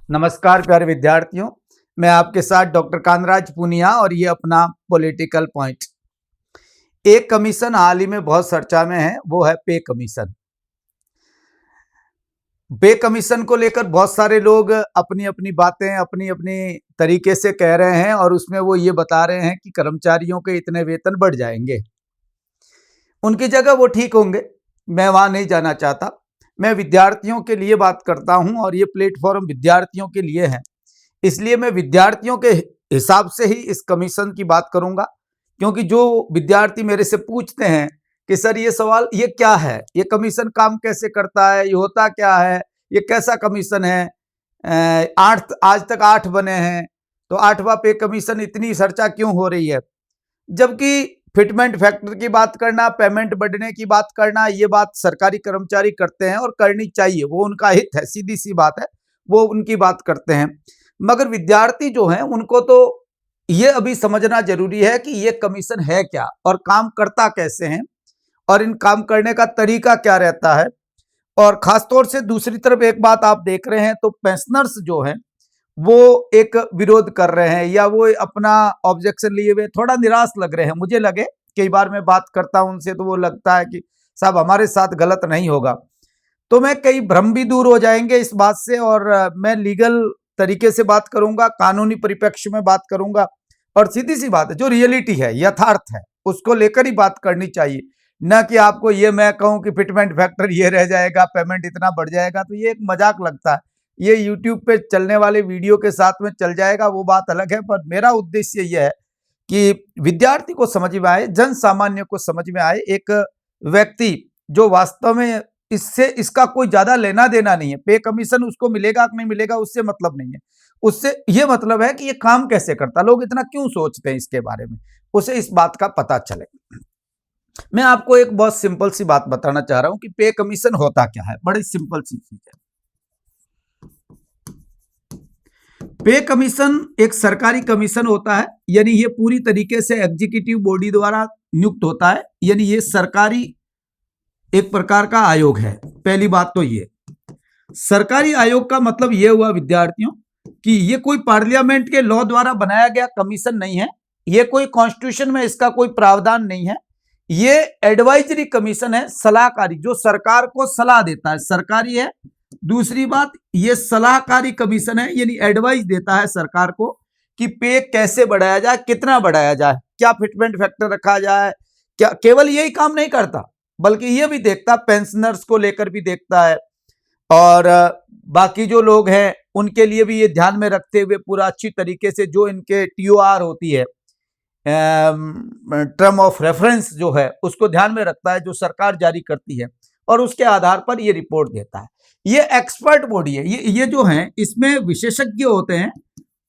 नमस्कार प्यारे विद्यार्थियों, मैं आपके साथ डॉक्टर कांतराज पूनिया और ये अपना पॉलिटिकल पॉइंट। एक कमीशन हाल ही में बहुत चर्चा में है, वो है पे कमीशन। पे कमीशन को लेकर बहुत सारे लोग अपनी अपनी बातें अपनी अपनी तरीके से कह रहे हैं और उसमें वो ये बता रहे हैं कि कर्मचारियों के इतने वेतन बढ़ जाएंगे। उनकी जगह वो ठीक होंगे, मैं वहां नहीं जाना चाहता। मैं विद्यार्थियों के लिए बात करता हूं और ये प्लेटफॉर्म विद्यार्थियों के लिए है, इसलिए मैं विद्यार्थियों के हिसाब से ही इस कमीशन की बात करूंगा। क्योंकि जो विद्यार्थी मेरे से पूछते हैं कि सर ये सवाल ये क्या है, ये कमीशन काम कैसे करता है, ये होता क्या है, ये कैसा कमीशन है, आठ आज तक 8 बने हैं तो 8वां पे कमीशन इतनी चर्चा क्यों हो रही है। जबकि फिटमेंट फैक्टर की बात करना, पेमेंट बढ़ने की बात करना, ये बात सरकारी कर्मचारी करते हैं और करनी चाहिए, वो उनका हित है, सीधी सी बात है, वो उनकी बात करते हैं। मगर विद्यार्थी जो हैं उनको तो ये अभी समझना जरूरी है कि ये कमीशन है क्या और काम करता कैसे हैं और इन काम करने का तरीका क्या रहता है। और खासतौर से दूसरी तरफ एक बात आप देख रहे हैं तो पेंशनर्स जो हैं वो एक विरोध कर रहे हैं या वो अपना ऑब्जेक्शन लिए हुए थोड़ा निराश लग रहे हैं। मुझे लगे कई बार मैं बात करता हूं उनसे तो वो लगता है कि साहब हमारे साथ गलत नहीं होगा, तो मैं कई भ्रम भी दूर हो जाएंगे इस बात से। और मैं लीगल तरीके से बात करूंगा, कानूनी परिप्रेक्ष्य में बात करूंगा और सीधी सी बात है जो रियलिटी है, यथार्थ है, उसको लेकर ही बात करनी चाहिए। न कि आपको ये मैं कहूं कि फिटमेंट फैक्टर ये रह जाएगा, पेमेंट इतना बढ़ जाएगा, तो ये एक मजाक लगता है। ये यूट्यूब पे चलने वाले वीडियो के साथ में चल जाएगा, वो बात अलग है। पर मेरा उद्देश्य यह है कि विद्यार्थी को समझ में आए, जन सामान्य को समझ में आए, एक व्यक्ति जो वास्तव में इससे इसका कोई ज्यादा लेना देना नहीं है, पे कमीशन उसको मिलेगा कि नहीं मिलेगा उससे मतलब नहीं है, उससे ये मतलब है कि ये काम कैसे करता, लोग इतना क्यों सोचते हैं इसके बारे में, उसे इस बात का पता चले। मैं आपको एक बहुत सिंपल सी बात बताना चाह रहा हूं कि पे कमीशन होता क्या है। बड़ी सिंपल सी चीज है। पे कमीशन एक सरकारी कमीशन होता है, यानी ये पूरी तरीके से एग्जीक्यूटिव बॉडी द्वारा नियुक्त होता है, यानी ये सरकारी एक प्रकार का आयोग है। पहली बात तो ये सरकारी आयोग का मतलब ये हुआ विद्यार्थियों कि ये कोई पार्लियामेंट के लॉ द्वारा बनाया गया कमीशन नहीं है, ये कोई कॉन्स्टिट्यूशन में इसका कोई प्रावधान नहीं है, ये एडवाइजरी कमीशन है, सलाहकारी, जो सरकार को सलाह देता है, सरकारी है। दूसरी बात, ये सलाहकारी कमीशन है, यानी एडवाइस देता है सरकार को कि पे कैसे बढ़ाया जाए, कितना बढ़ाया जाए, क्या फिटमेंट फैक्टर रखा जाए। क्या केवल यही काम नहीं करता बल्कि ये भी देखता, पेंशनर्स को लेकर भी देखता है और बाकी जो लोग हैं उनके लिए भी ये ध्यान में रखते हुए पूरा अच्छी तरीके से जो इनके टीओआर होती है, टर्म ऑफ रेफरेंस जो है, उसको ध्यान में रखता है, जो सरकार जारी करती है और उसके आधार पर ये रिपोर्ट देता है। ये एक्सपर्ट बॉडी है, ये जो है इसमें विशेषज्ञ होते हैं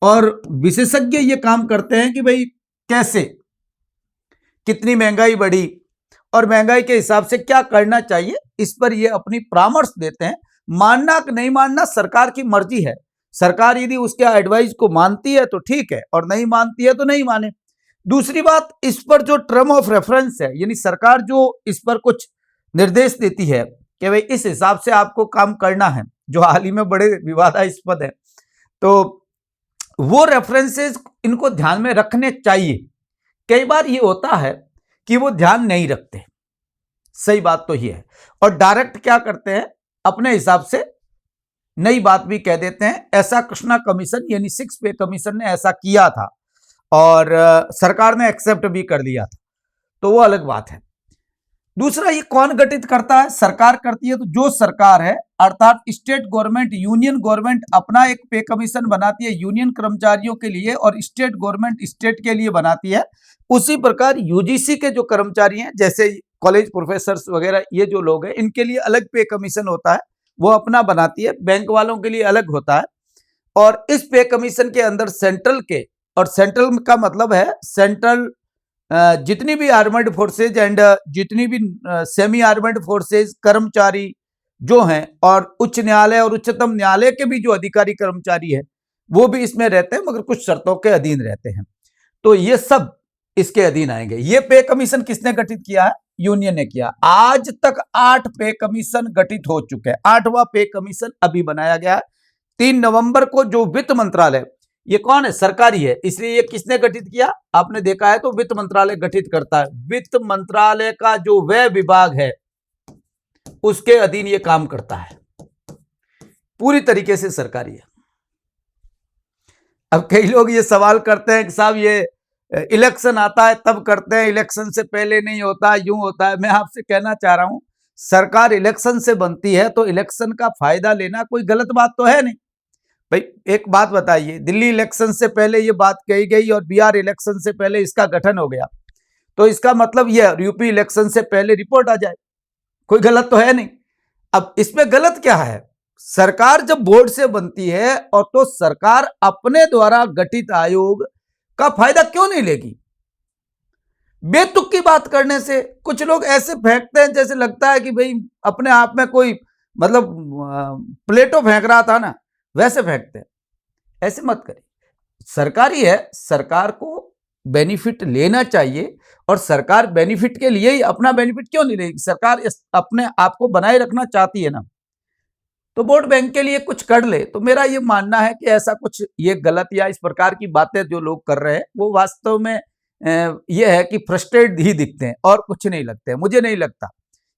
और विशेषज्ञ ये काम करते हैं कि भाई कैसे, कितनी महंगाई बढ़ी और महंगाई के हिसाब से क्या करना चाहिए, इस पर ये अपनी परामर्श देते हैं। मानना कि नहीं मानना सरकार की मर्जी है, सरकार यदि उसके एडवाइस को मानती है तो ठीक है और नहीं मानती है तो नहीं माने। दूसरी बात, इस पर जो टर्म ऑफ रेफरेंस है, यानी सरकार जो इस पर कुछ निर्देश देती है कि भाई इस हिसाब से आपको काम करना है, जो हाल ही में बड़े विवादास्पद है, तो वो रेफरेंसेस इनको ध्यान में रखने चाहिए। कई बार ये होता है कि वो ध्यान नहीं रखते, सही बात तो ये है, और डायरेक्ट क्या करते हैं, अपने हिसाब से नई बात भी कह देते हैं। ऐसा कृष्णा कमीशन यानी 6 पे कमीशन ने ऐसा किया था और सरकार ने एक्सेप्ट भी कर लिया था, तो वो अलग बात है। दूसरा, ये कौन गठित करता है, सरकार करती है। तो जो सरकार है अर्थात स्टेट गवर्नमेंट, यूनियन गवर्नमेंट अपना एक पे कमीशन बनाती है यूनियन कर्मचारियों के लिए और स्टेट गवर्नमेंट स्टेट के लिए बनाती है। उसी प्रकार यूजीसी के जो कर्मचारी हैं, जैसे कॉलेज प्रोफेसर्स वगैरह, ये जो लोग हैं, इनके लिए अलग पे कमीशन होता है, वो अपना बनाती है। बैंक वालों के लिए अलग होता है। और इस पे कमीशन के अंदर सेंट्रल के, और सेंट्रल का मतलब है सेंट्रल जितनी भी आर्मर्ड फोर्सेज एंड जितनी भी सेमी आर्मर्ड फोर्सेज कर्मचारी जो हैं, और उच्च न्यायालय और उच्चतम न्यायालय के भी जो अधिकारी कर्मचारी है वो भी इसमें रहते हैं, मगर कुछ शर्तों के अधीन रहते हैं, तो ये सब इसके अधीन आएंगे। ये पे कमीशन किसने गठित किया है, यूनियन ने किया। आज तक 8 पे कमीशन गठित हो चुके हैं, 8वां पे कमीशन अभी बनाया गया है। 3 नवंबर को जो वित्त मंत्रालय, ये कौन है? सरकारी है, इसलिए ये किसने गठित किया? आपने देखा है तो वित्त मंत्रालय गठित करता है। वित्त मंत्रालय का जो व्यय विभाग है उसके अधीन ये काम करता है, पूरी तरीके से सरकारी है। अब कई लोग ये सवाल करते हैं कि साहब ये इलेक्शन आता है तब करते हैं, इलेक्शन से पहले नहीं होता, यूं होता है। मैं आपसे कहना चाह रहा हूं, सरकार इलेक्शन से बनती है तो इलेक्शन का फायदा लेना कोई गलत बात तो है नहीं। भाई एक बात बताइए, दिल्ली इलेक्शन से पहले ये बात कही गई और बिहार इलेक्शन से पहले इसका गठन हो गया, तो इसका मतलब यह यूपी इलेक्शन से पहले रिपोर्ट आ जाए, कोई गलत तो है नहीं। अब इसमें गलत क्या है? सरकार जब बोर्ड से बनती है और तो सरकार अपने द्वारा गठित आयोग का फायदा क्यों नहीं लेगी? बेतुक की बात करने से कुछ लोग ऐसे फेंकते हैं जैसे लगता है कि भाई अपने आप में कोई मतलब प्लेटो फेंक रहा था ना, वैसे फेंकते हैं। ऐसे मत करिए, सरकारी है, सरकार को बेनिफिट लेना चाहिए और सरकार बेनिफिट के लिए ही अपना बेनिफिट क्यों नहीं लेगी? सरकार अपने आप को बनाए रखना चाहती है ना, तो वोट बैंक के लिए कुछ कर ले। तो मेरा ये मानना है कि ऐसा कुछ ये गलत या इस प्रकार की बातें जो लोग कर रहे हैं वो वास्तव में ये है कि फ्रस्ट्रेटेड ही दिखते हैं और कुछ नहीं लगते हैं। मुझे नहीं लगता,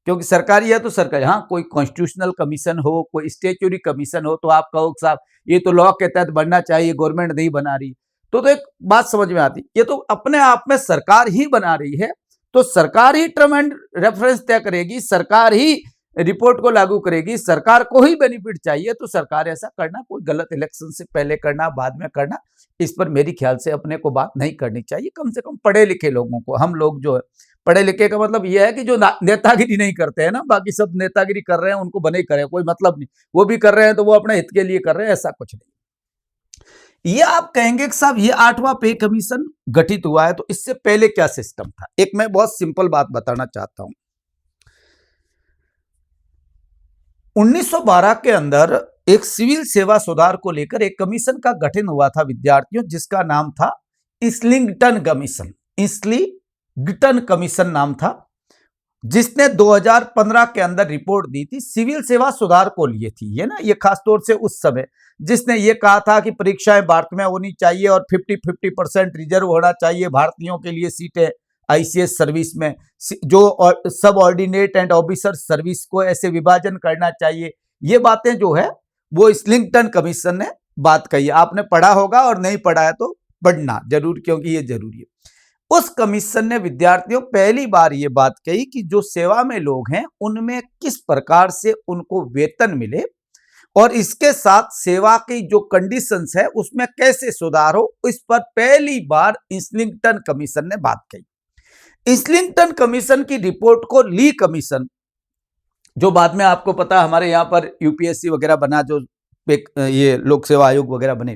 क्योंकि सरकारी है तो सरकारी। हाँ, कोई कॉन्स्टिट्यूशनल कमीशन हो, कोई स्टेचुरी कमीशन हो तो आप कहो साहब ये तो लॉ के तहत बनना चाहिए, गवर्नमेंट नहीं बना रही, तो एक बात समझ में आती। ये तो अपने आप में सरकार ही बना रही है, तो सरकार ही टर्म एंड रेफरेंस तय करेगी, सरकार ही रिपोर्ट को लागू करेगी, सरकार को ही बेनिफिट चाहिए, तो सरकार ऐसा करना कोई गलत, इलेक्शन से पहले करना बाद में करना, इस पर मेरी ख्याल से अपने को बात नहीं करनी चाहिए। कम से कम पढ़े लिखे लोगों को, हम लोग जो है पढ़े लिखे का मतलब यह है कि जो नेतागिरी नहीं करते हैं ना, बाकी सब नेतागिरी कर रहे हैं उनको बने करें, कोई मतलब नहीं, वो भी कर रहे हैं तो वो अपने हित के लिए कर रहे हैं, ऐसा कुछ नहीं। ये आप कहेंगे कि साहब ये 8वां पे कमीशन गठित हुआ है तो इससे पहले क्या सिस्टम था? एक मैं बहुत सिंपल बात बताना चाहता हूं। 1912 के अंदर एक सिविल सेवा सुधार को लेकर एक कमीशन का गठन हुआ था विद्यार्थियों, जिसका नाम था इस्लिंगटन कमीशन। इस्लिंगटन कमीशन नाम था, जिसने 2015 के अंदर रिपोर्ट दी थी, सिविल सेवा सुधार को लिए थी ये ना, ये खासतौर से उस समय जिसने ये कहा था कि परीक्षाएं भारत में होनी चाहिए और 50-50% रिजर्व होना चाहिए भारतीयों के लिए सीटें आईसीएस सर्विस में, जो सब ऑर्डिनेट एंड ऑफिसर सर्विस को ऐसे विभाजन करना चाहिए। ये बातें जो है वो इस्लिंगटन कमीशन ने बात कही। आपने पढ़ा होगा और नहीं पढ़ा है तो पढ़ना जरूर, क्योंकि ये जरूरी है। उस कमीशन ने विद्यार्थियों पहली बार ये बात कही कि जो सेवा में लोग हैं उनमें किस प्रकार से उनको वेतन मिले और इसके साथ सेवा की जो कंडीशंस है उसमें कैसे सुधार हो, इस पर पहली बार इस्लिंगटन कमीशन ने बात कही। इस्लिंगटन कमीशन की रिपोर्ट को ली कमीशन, जो बाद में आपको पता हमारे यहां पर यूपीएससी वगैरह बना, जो ये लोक सेवा आयोग वगैरह बने,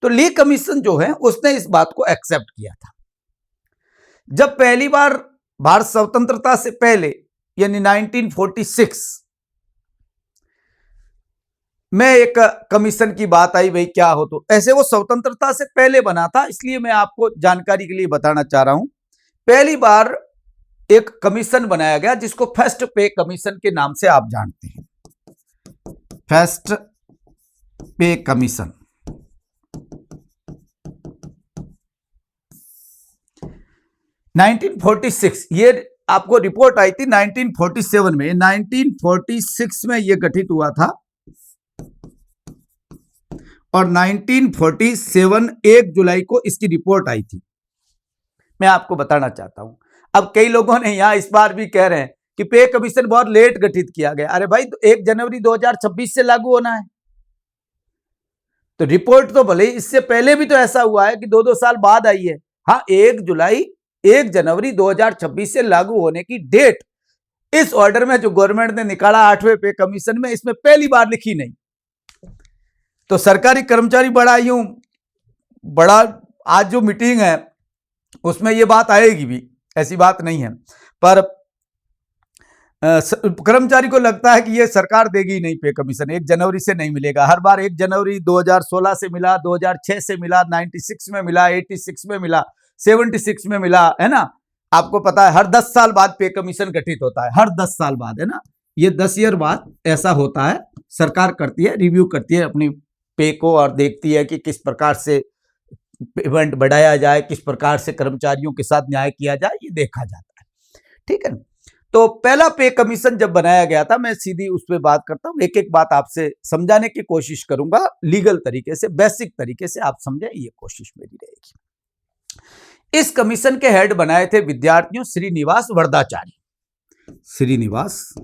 तो ली कमीशन जो है उसने इस बात को एक्सेप्ट किया था। जब पहली बार भारत स्वतंत्रता से पहले यानी 1946 में एक कमीशन की बात आई, भाई क्या हो, तो ऐसे वो स्वतंत्रता से पहले बना था, इसलिए मैं आपको जानकारी के लिए बताना चाह रहा हूं। पहली बार एक कमीशन बनाया गया जिसको फर्स्ट पे कमीशन के नाम से आप जानते हैं, फर्स्ट पे कमीशन। 1946 ये आपको रिपोर्ट आई थी 1947 में, 1946 में ये गठित हुआ था और 1947 1 जुलाई को इसकी रिपोर्ट आई थी। मैं आपको बताना चाहता हूं, अब कई लोगों ने यहां इस बार भी कह रहे हैं कि पे कमीशन बहुत लेट गठित किया गया। अरे भाई, तो 1 जनवरी 2026 से लागू होना है, तो रिपोर्ट तो भले इससे पहले भी तो ऐसा हुआ है कि 2-2 साल बाद आई है। हाँ, 1 जनवरी 2026 से लागू होने की डेट इस ऑर्डर में जो गवर्नमेंट ने निकाला 8वें पे कमीशन में, इसमें पहली बार लिखी नहीं। तो सरकारी कर्मचारी बड़ा आज जो मीटिंग है उसमें ये बात आएगी भी, ऐसी बात नहीं है, पर कर्मचारी को लगता है कि ये सरकार देगी नहीं पे कमीशन, 1 जनवरी से नहीं मिलेगा। हर बार 1 जनवरी 2016 से मिला, 2006 से मिला, 96 में मिला, 86 में मिला, 76 में मिला, है ना। आपको पता है हर 10 साल बाद पे कमीशन गठित होता है, हर 10 साल बाद, है ना, ये 10 ईयर बाद ऐसा होता है, सरकार करती है, रिव्यू करती है अपनी पे को और देखती है कि किस प्रकार से पेमेंट बढ़ाया जाए, किस प्रकार से कर्मचारियों के साथ न्याय किया जाए, ये देखा जाता है। ठीक है ना। तो पहला पे कमीशन जब बनाया गया था, मैं सीधी उस पर बात करता हूं, एक एक बात आपसे समझाने की कोशिश करूंगा, लीगल तरीके से, बेसिक तरीके से आप समझे, ये कोशिश मेरी रहेगी। इस कमीशन के हेड बनाए थे विद्यार्थियों श्रीनिवास वरदाचार्य। श्रीनिवास,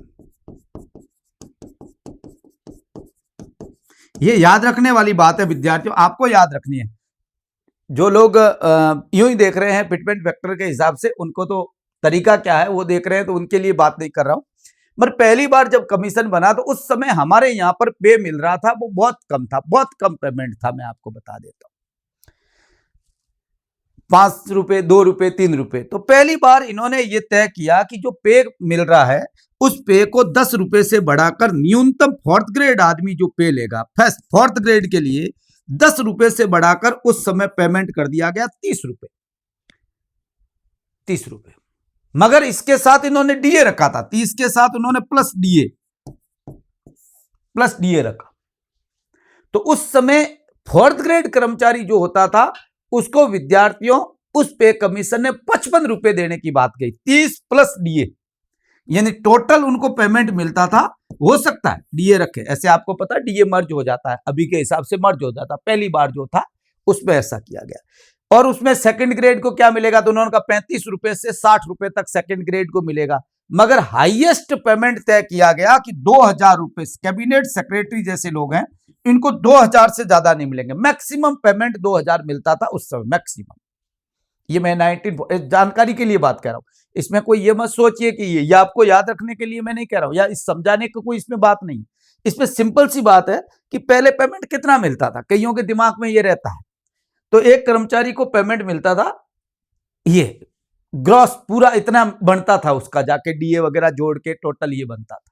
ये याद रखने वाली बात है विद्यार्थियों, आपको याद रखनी है। जो लोग यूं ही देख रहे हैं फिटमेंट फैक्टर के हिसाब से, उनको तो तरीका क्या है वो देख रहे हैं, तो उनके लिए बात नहीं कर रहा हूं। पर पहली बार जब कमीशन बना तो उस समय हमारे यहां पर पे मिल रहा था वो बहुत कम था, बहुत कम पेमेंट था। मैं आपको बता देता हूं, 5 रुपए, 2 रुपए, 3 रुपए। तो पहली बार इन्होंने ये तय किया कि जो पे मिल रहा है उस पे को 10 रुपए से बढ़ाकर न्यूनतम फोर्थ ग्रेड आदमी जो पे लेगा, फोर्थ ग्रेड के लिए 10 रुपए से बढ़ाकर उस समय पेमेंट कर दिया गया 30 रुपए। 30 रुपए, मगर इसके साथ इन्होंने डीए रखा था, 30 के साथ उन्होंने प्लस डीए रखा। तो उस समय फोर्थ ग्रेड कर्मचारी जो होता था उसको विद्यार्थियों उस पे कमीशन ने 55 रुपए देने की बात कही, 30 प्लस डीए, यानी टोटल उनको पेमेंट मिलता था। हो सकता है डीए रखे, ऐसे आपको पता है डीए मर्ज हो जाता है, अभी के हिसाब से मर्ज हो जाता, पहली बार जो था उसमें ऐसा किया गया। और उसमें सेकंड ग्रेड को क्या मिलेगा, तो उन्होंने कहा 35 रुपए से 60 रुपए तक सेकंड ग्रेड को मिलेगा। मगर हाईएस्ट पेमेंट तय किया गया कि 2000 रुपए, कैबिनेट सेक्रेटरी जैसे लोग हैं इनको 2000 से ज्यादा नहीं मिलेंगे। मैक्सिमम पेमेंट 2000 मिलता था उस समय, मैक्सिमम। ये मैं 19 जानकारी के लिए बात कर रहा हूं, इसमें कोई ये मत सोचिए कि ये आपको याद रखने के लिए मैं नहीं कह रहा हूं, या इस समझाने की कोई इसमें बात नहीं। इसमें सिंपल सी बात है कि पहले पेमेंट कितना मिलता था, कईयों के दिमाग में ये रहता है। तो एक कर्मचारी को पेमेंट मिलता था, ये ग्रॉस पूरा इतना बनता था उसका, जाके डीए वगैरह जोड़ के टोटल ये बनता था।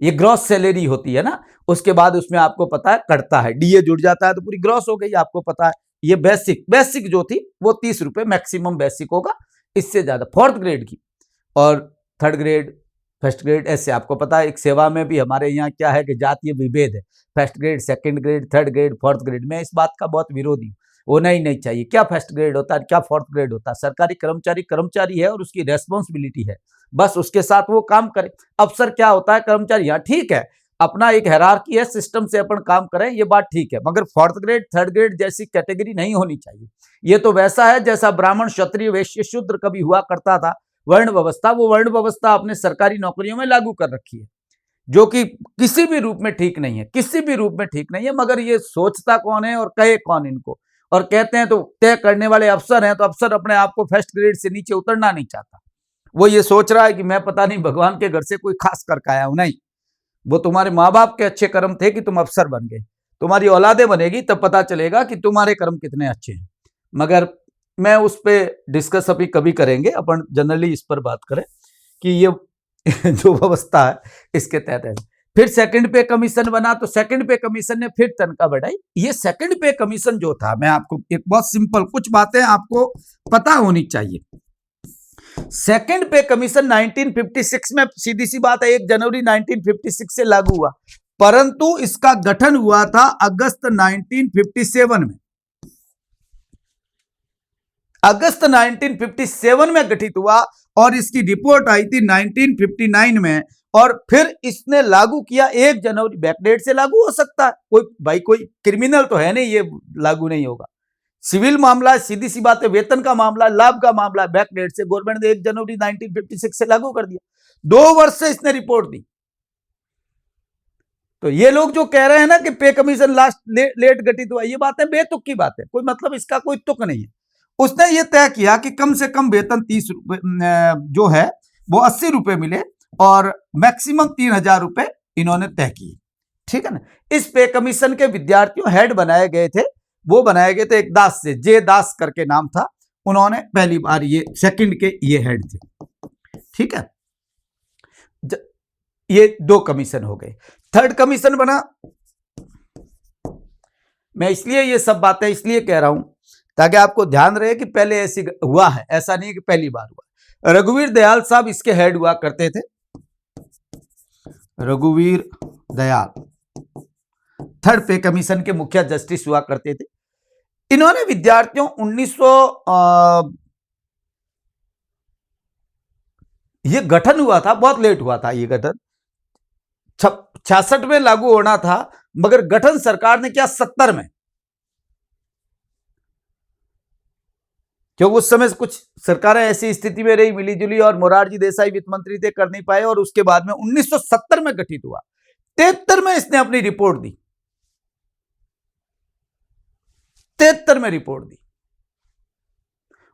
ये ग्रॉस सैलरी होती है ना, उसके बाद उसमें आपको पता है कटता है, डीए जुड़ जाता है तो पूरी ग्रॉस हो गई, आपको पता है। ये बेसिक जो थी वो 30 रुपए मैक्सिमम बेसिक होगा, इससे ज्यादा फोर्थ ग्रेड की, और थर्ड ग्रेड, फर्स्ट ग्रेड, ऐसे आपको पता है। एक सेवा में भी हमारे यहाँ क्या है कि जातीय विभेद है, first grade, second grade, third grade, fourth grade. मैं इस बात का बहुत विरोधी हूँ, होना ही नहीं चाहिए। क्या फर्स्ट ग्रेड होता है, क्या फोर्थ ग्रेड होता है? सरकारी कर्मचारी कर्मचारी है और उसकी रेस्पॉन्सिबिलिटी है, बस उसके साथ वो काम करे। अफसर क्या होता है, कर्मचारी, हाँ ठीक है, अपना एक हायरार्की है, सिस्टम से अपन काम करें, ये बात ठीक है, मगर फोर्थ ग्रेड, थर्ड ग्रेड जैसी कैटेगरी नहीं होनी चाहिए। ये तो वैसा है जैसा ब्राह्मण, क्षत्रिय, वैश्य, शूद्र कभी हुआ करता था, वर्ण व्यवस्था, वो वर्ण व्यवस्था अपने सरकारी नौकरियों में लागू कर रखी है, जो कि किसी भी रूप में ठीक नहीं है, किसी भी रूप में ठीक नहीं है। मगर ये सोचता कौन है और कहे कौन इनको, और कहते हैं तो तय करने वाले अफसर हैं, तो अफसर अपने आप को फर्स्ट ग्रेड से नीचे उतरना नहीं चाहता। वो ये सोच रहा है कि मैं पता नहीं भगवान के घर से कोई खास करके आया हूं। नहीं, वो तुम्हारे माँ बाप के अच्छे कर्म थे कि तुम अफसर बन गए, तुम्हारी औलादे बनेगी तब पता चलेगा कि तुम्हारे कर्म कितने अच्छे हैं। मगर मैं उस पर डिस्कस अभी कभी करेंगे, अपन जनरली इस पर बात करें कि ये जो व्यवस्था है इसके तहत है। फिर सेकंड पे कमीशन बना, तो सेकंड पे कमीशन ने फिर तनख्वाह बढ़ाई। ये सेकंड पे कमीशन जो था, मैं आपको एक बहुत सिंपल कुछ बातें आपको पता होनी चाहिए। सेकंड पे कमीशन 1956 में, सीधी सी बात है, 1 जनवरी 1956 से लागू हुआ, परंतु इसका गठन हुआ था अगस्त 1957 में। अगस्त 1957 में गठित हुआ और इसकी रिपोर्ट आई थी 1959 में, और फिर इसने लागू किया 1 जनवरी। बैकडेट से लागू हो सकता है, कोई भाई कोई क्रिमिनल तो है नहीं, ये लागू नहीं होगा। सिविल मामला है, सीधी सी बात है, वेतन का मामला, लाभ का मामला, बैकडेट से गवर्नमेंट ने 1 जनवरी 1956 से लागू कर दिया। 2 वर्ष से इसने रिपोर्ट दी। तो ये लोग जो कह रहे हैं ना कि पे कमीशन लास्ट लेट गठित हुआ, ये बात है बेतुक की बात है, कोई मतलब इसका कोई तुक नहीं है। उसने ये तय किया कि कम से कम वेतन 30 रुपए जो है वो 80 रुपए मिले, और मैक्सिमम 3000 रुपए इन्होंने तय किए। ठीक है ना। इस पे कमीशन के विद्यार्थियों हेड बनाए गए थे, वो बनाए गए थे एक दास से, जे दास करके नाम था। उन्होंने पहली बार ये सेकंड के ये हेड थे। ठीक है, ये 2 कमीशन हो गए। थर्ड कमीशन बना। मैं इसलिए ये सब बातें इसलिए कह रहा हूं ताकि आपको ध्यान रहे कि पहले ऐसी हुआ है, ऐसा नहीं कि पहली बार हुआ। रघुवीर दयाल साहब इसके हेड हुआ करते थे, रघुवीर दयाल। थर्ड पे कमीशन के मुख्य जस्टिस हुआ करते थे। इन्होंने विद्यार्थियों 1900 ये गठन हुआ था, बहुत लेट हुआ था ये गठन, 66 में लागू होना था, मगर गठन सरकार ने किया 70 में, क्योंकि उस समय कुछ सरकारें ऐसी स्थिति में रही मिलीजुली और मोरारजी देसाई वित्त मंत्री थे, कर नहीं पाए, और उसके बाद में 1970 में गठित हुआ। 73 में इसने अपनी रिपोर्ट दी, 73 में रिपोर्ट दी,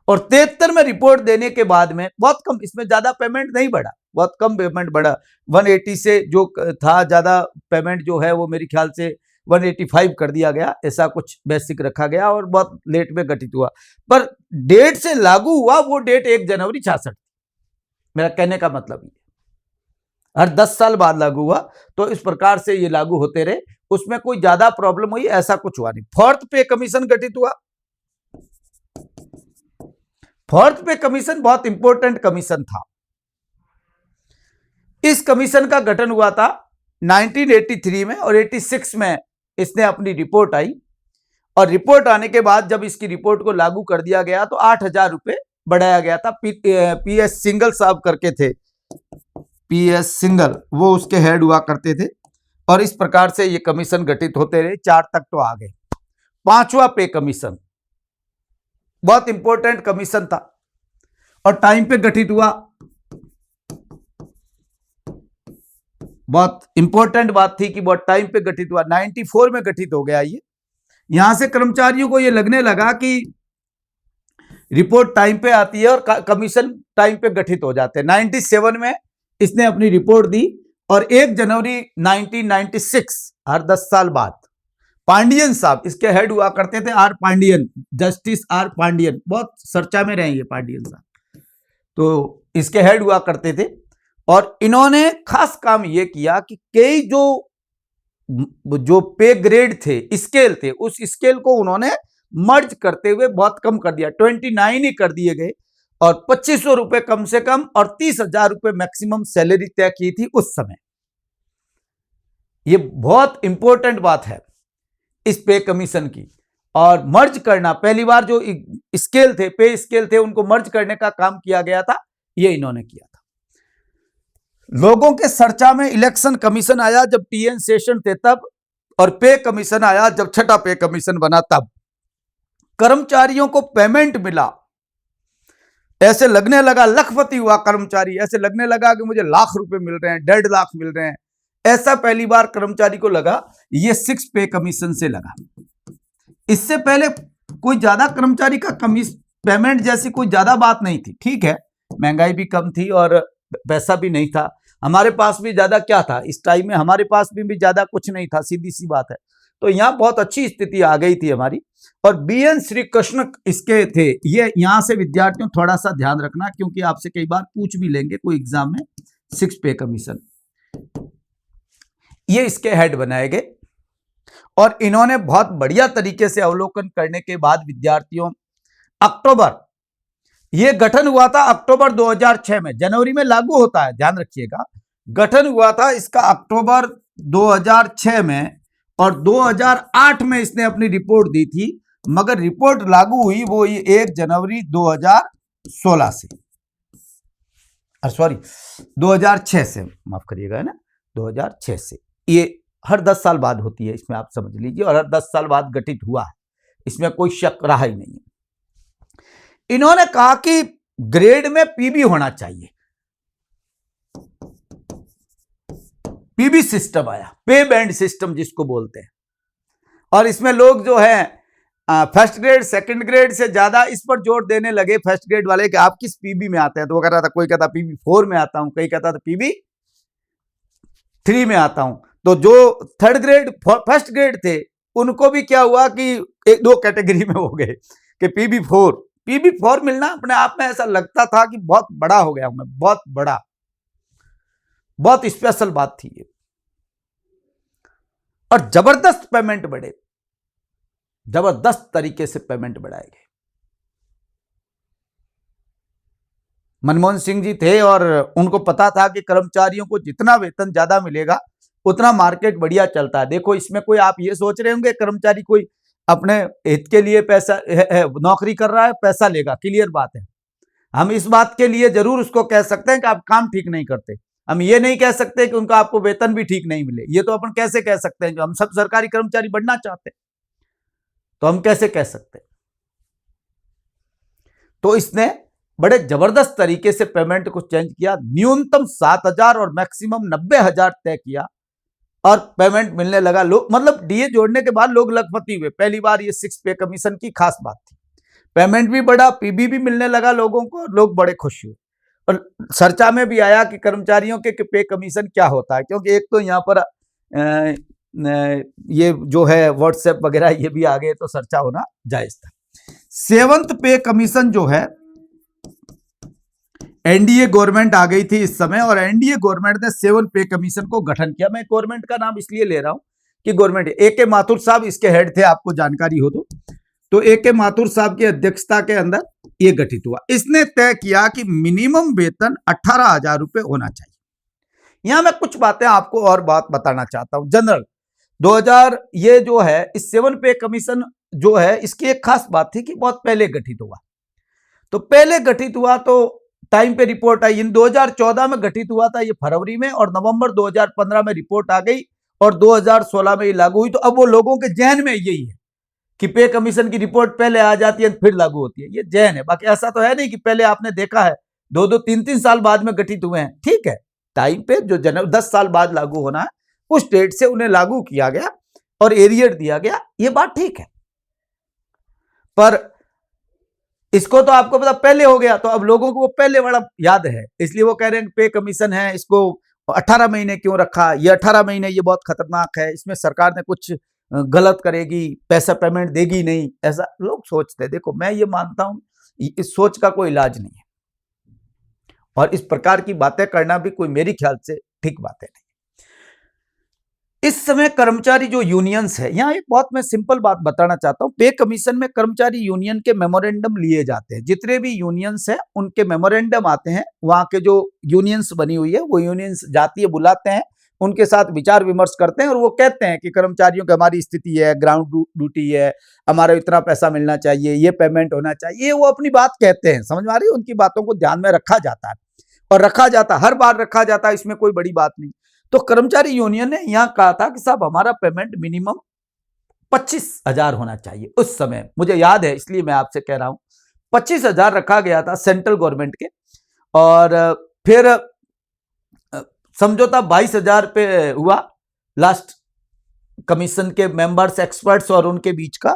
और 73 में रिपोर्ट देने के बाद में बहुत कम, इसमें ज्यादा पेमेंट नहीं बढ़ा, बहुत कम पेमेंट बढ़ा, 180 से जो था ज्यादा पेमेंट जो है वो मेरे ख्याल से 185 कर दिया गया, ऐसा कुछ बेसिक रखा गया, और बहुत लेट में गठित हुआ। पर डेट से लागू हुआ वो डेट 1 जनवरी 66, मेरा कहने का मतलब ये, हर 10 साल बाद लागू हुआ, तो इस प्रकार से ये लागू होते रहे, उसमें कोई ज्यादा प्रॉब्लम हुई ऐसा कुछ हुआ नहीं। फोर्थ पे कमीशन गठित हुआ। फोर्थ पे कमीशन बहुत इंपॉर्टेंट कमीशन था। इस कमीशन का गठन हुआ था 1983 में, और 86 में इसने अपनी रिपोर्ट आई, और रिपोर्ट आने के बाद जब इसकी रिपोर्ट को लागू कर दिया गया तो 8,000 रुपए बढ़ाया गया था। पीएस सिंगल साहब करके थे, पीएस सिंगल, वो उसके हेड हुआ करते थे, और इस प्रकार से ये कमीशन गठित होते रहे, 4 तक तो आ गए। 5वां पे कमीशन बहुत इंपॉर्टेंट कमीशन था, और टाइम पे गठित हुआ। बहुत इंपॉर्टेंट बात थी कि बहुत टाइम पे गठित हुआ, 94 में गठित हो गया ये। यहां से कर्मचारियों को ये लगने लगा कि रिपोर्ट टाइम पे आती है और कमीशन टाइम पे गठित हो जाते हैं। 97 में इसने अपनी रिपोर्ट दी, और 1 जनवरी 1996, हर 10 साल बाद, पांडियन साहब इसके हेड हुआ करते थे, R Pandian, justice R Pandian, बहुत चर्चा में रहे ये पांडियन साहब, तो इसके हेड हुआ करते थे। और इन्होंने खास काम यह किया कि कई जो पे ग्रेड थे, स्केल थे, उस स्केल को उन्होंने मर्ज करते हुए बहुत कम कर दिया, 29 ही कर दिए गए, और 2500 रुपए कम से कम और 30,000 रुपए मैक्सिमम सैलरी तय की थी उस समय। यह बहुत इंपॉर्टेंट बात है इस पे कमीशन की। और मर्ज करना, पहली बार जो स्केल थे, पे स्केल थे, उनको मर्ज करने का काम किया गया था, ये इन्होंने किया था। लोगों के चर्चा में इलेक्शन कमीशन आया जब टीएन शेषन थे तब, और पे कमीशन आया जब छठा पे कमीशन बना तब। कर्मचारियों को पेमेंट मिला, ऐसे लगने लगा, लखपति हुआ कर्मचारी, ऐसे लगने लगा कि मुझे लाख रुपए मिल रहे हैं, 1.5 लाख मिल रहे हैं, ऐसा पहली बार कर्मचारी को लगा। ये 6 पे कमीशन से लगा। इससे पहले कोई ज्यादा कर्मचारी का पेमेंट जैसी कोई ज्यादा बात नहीं थी, ठीक है, महंगाई भी कम थी और पैसा भी नहीं था, हमारे पास भी ज्यादा क्या था इस टाइम में, हमारे पास भी ज्यादा कुछ नहीं था, सीधी सी बात है। तो यहाँ बहुत अच्छी स्थिति आ गई थी हमारी। और बीएन श्री कृष्ण इसके थे, ये यहाँ से विद्यार्थियों थोड़ा सा ध्यान रखना, क्योंकि आपसे कई बार पूछ भी लेंगे कोई एग्जाम में, 6 पे कमीशन, ये इसके हेड बनाए गए। और इन्होंने बहुत बढ़िया तरीके से अवलोकन करने के बाद विद्यार्थियों, अक्टूबर, ये गठन हुआ था अक्टूबर 2006 में, जनवरी में लागू होता है, ध्यान रखिएगा, गठन हुआ था इसका अक्टूबर 2006 में, और 2008 में इसने अपनी रिपोर्ट दी थी, मगर रिपोर्ट लागू हुई वो 1 जनवरी 2016 से, सॉरी 2006 से, माफ करिएगा, है ना, 2006 से। ये हर 10 साल बाद होती है, इसमें आप समझ लीजिए, और हर 10 साल बाद गठित हुआ है, इसमें कोई शक रहा ही नहीं है। इन्होंने कहा कि ग्रेड में पीबी होना चाहिए, पीबी सिस्टम आया, पे बैंड सिस्टम जिसको बोलते हैं, और इसमें लोग जो है फर्स्ट ग्रेड सेकंड ग्रेड से ज्यादा इस पर जोर देने लगे, फर्स्ट ग्रेड वाले, कि आप किस पीबी में आते हैं, तो वो कह रहा था, कोई कहता पीबी 4 में आता हूं, कोई कहता था पीबी 3 में आता हूं। तो जो थर्ड ग्रेड फर्स्ट ग्रेड थे उनको भी क्या हुआ कि 1-2 कैटेगरी में हो गए कि पीबी 4 मिलना अपने आप में ऐसा लगता था कि बहुत बड़ा हो गया हूं मैं, बहुत बड़ा, बहुत स्पेशल बात थी ये। और जबरदस्त पेमेंट बढ़े, जबरदस्त तरीके से पेमेंट बढ़ाए गए। मनमोहन सिंह जी थे और उनको पता था कि कर्मचारियों को जितना वेतन ज्यादा मिलेगा उतना मार्केट बढ़िया चलता है। देखो इसमें कोई आप ये सोच रहे होंगे कर्मचारी कोई अपने हित के लिए पैसा नौकरी कर रहा है, पैसा लेगा, क्लियर बात है। हम इस बात के लिए जरूर उसको कह सकते हैं कि आप काम ठीक नहीं करते। हम ये नहीं कह सकते कि उनका आपको वेतन भी ठीक नहीं मिले। ये तो अपन कैसे कह सकते हैं, जो हम सब सरकारी कर्मचारी बनना चाहते हैं, तो हम कैसे कह सकते हैं। तो इसने बड़े जबरदस्त तरीके से पेमेंट को चेंज किया, न्यूनतम 7,000 और मैक्सिमम 90,000 तय किया और पेमेंट मिलने लगा। लोग मतलब डीए जोड़ने के बाद लोग लखपति हुए। पहली बार ये 6 पे कमीशन की खास बात थी। पेमेंट भी बढ़ा, पीबी भी मिलने लगा लोगों को, लोग बड़े खुश हुए। और चर्चा में भी आया कि कर्मचारियों के पे कमीशन क्या होता है, क्योंकि एक तो यहाँ पर ये जो है व्हाट्सएप वगैरह ये भी आ गए, तो चर्चा होना जायज था। 7th पे कमीशन जो है, एनडीए गवर्नमेंट आ गई थी इस समय, और एनडीए गवर्नमेंट ने 7 पे कमीशन को गठन किया। मैं गवर्नमेंट का नाम इसलिए ले रहा हूं कि गवर्नमेंट, ए.के. माथुर साहब इसके हेड थे, आपको जानकारी हो तो ए.के. माथुर साहब की अध्यक्षता के अंदर यह गठित हुआ। इसने तय किया कि मिनिमम वेतन 18,000 रुपए होना चाहिए। यहां मैं कुछ बातें आपको और बात बताना चाहता हूं। जनरल 2000 ये जो है, इस 7 पे कमीशन जो है, इसकी एक खास बात थी कि बहुत पहले गठित हुआ। तो पहले गठित हुआ तो टाइम पे रिपोर्ट आई। इन 2014 में गठित हुआ था ये फरवरी में, और नवंबर 2015 में रिपोर्ट आ गई, और 2016 में ये लागू हुई। तो अब वो लोगों के जहन में यही है कि पे कमीशन की रिपोर्ट पहले आ जाती है फिर लागू होती है, ये जहन है। बाकी ऐसा तो है नहीं कि पहले आपने देखा है 2-2, 3-3 साल बाद में गठित हुए हैं। ठीक है, टाइम पे जो 10 साल बाद लागू होना है उस डेट से उन्हें लागू किया गया और एरियर दिया गया, ये बात ठीक है। पर इसको तो आपको पता पहले हो गया, तो अब लोगों को वो पहले वाला याद है, इसलिए वो कह रहे हैं पे कमीशन है, इसको 18 महीने क्यों रखा। ये 18 महीने ये बहुत खतरनाक है, इसमें सरकार ने कुछ गलत करेगी, पैसा पेमेंट देगी नहीं, ऐसा लोग सोचते हैं। देखो मैं ये मानता हूं इस सोच का कोई इलाज नहीं है, और इस प्रकार की बातें करना भी कोई मेरी ख्याल से ठीक बातें नहीं। इस समय कर्मचारी जो यूनियंस है, यहां एक बहुत मैं सिंपल बात बताना चाहता हूं। पे कमीशन में कर्मचारी यूनियन के मेमोरेंडम लिए जाते हैं। जितने भी यूनियंस हैं उनके मेमोरेंडम आते हैं, वहां के जो यूनियंस बनी हुई है वो यूनियंस जाती है, बुलाते हैं, उनके साथ विचार विमर्श करते हैं, और वो कहते हैं कि कर्मचारियों की हमारी स्थिति है, ग्राउंड ड्यूटी है, हमारा इतना पैसा मिलना चाहिए, ये पेमेंट होना चाहिए, वो अपनी बात कहते हैं। समझ में आ रही है? उनकी बातों को ध्यान में रखा जाता है, और रखा जाता, हर बार रखा जाता है, इसमें कोई बड़ी बात नहीं। तो कर्मचारी यूनियन ने यहां कहा था कि साहब हमारा पेमेंट मिनिमम 25,000 होना चाहिए। उस समय मुझे याद है, इसलिए मैं आपसे कह रहा हूं, 25,000 रखा गया था सेंट्रल गवर्नमेंट के, और फिर समझौता 22,000 पे हुआ लास्ट कमीशन के मेंबर्स, एक्सपर्ट्स और उनके बीच का।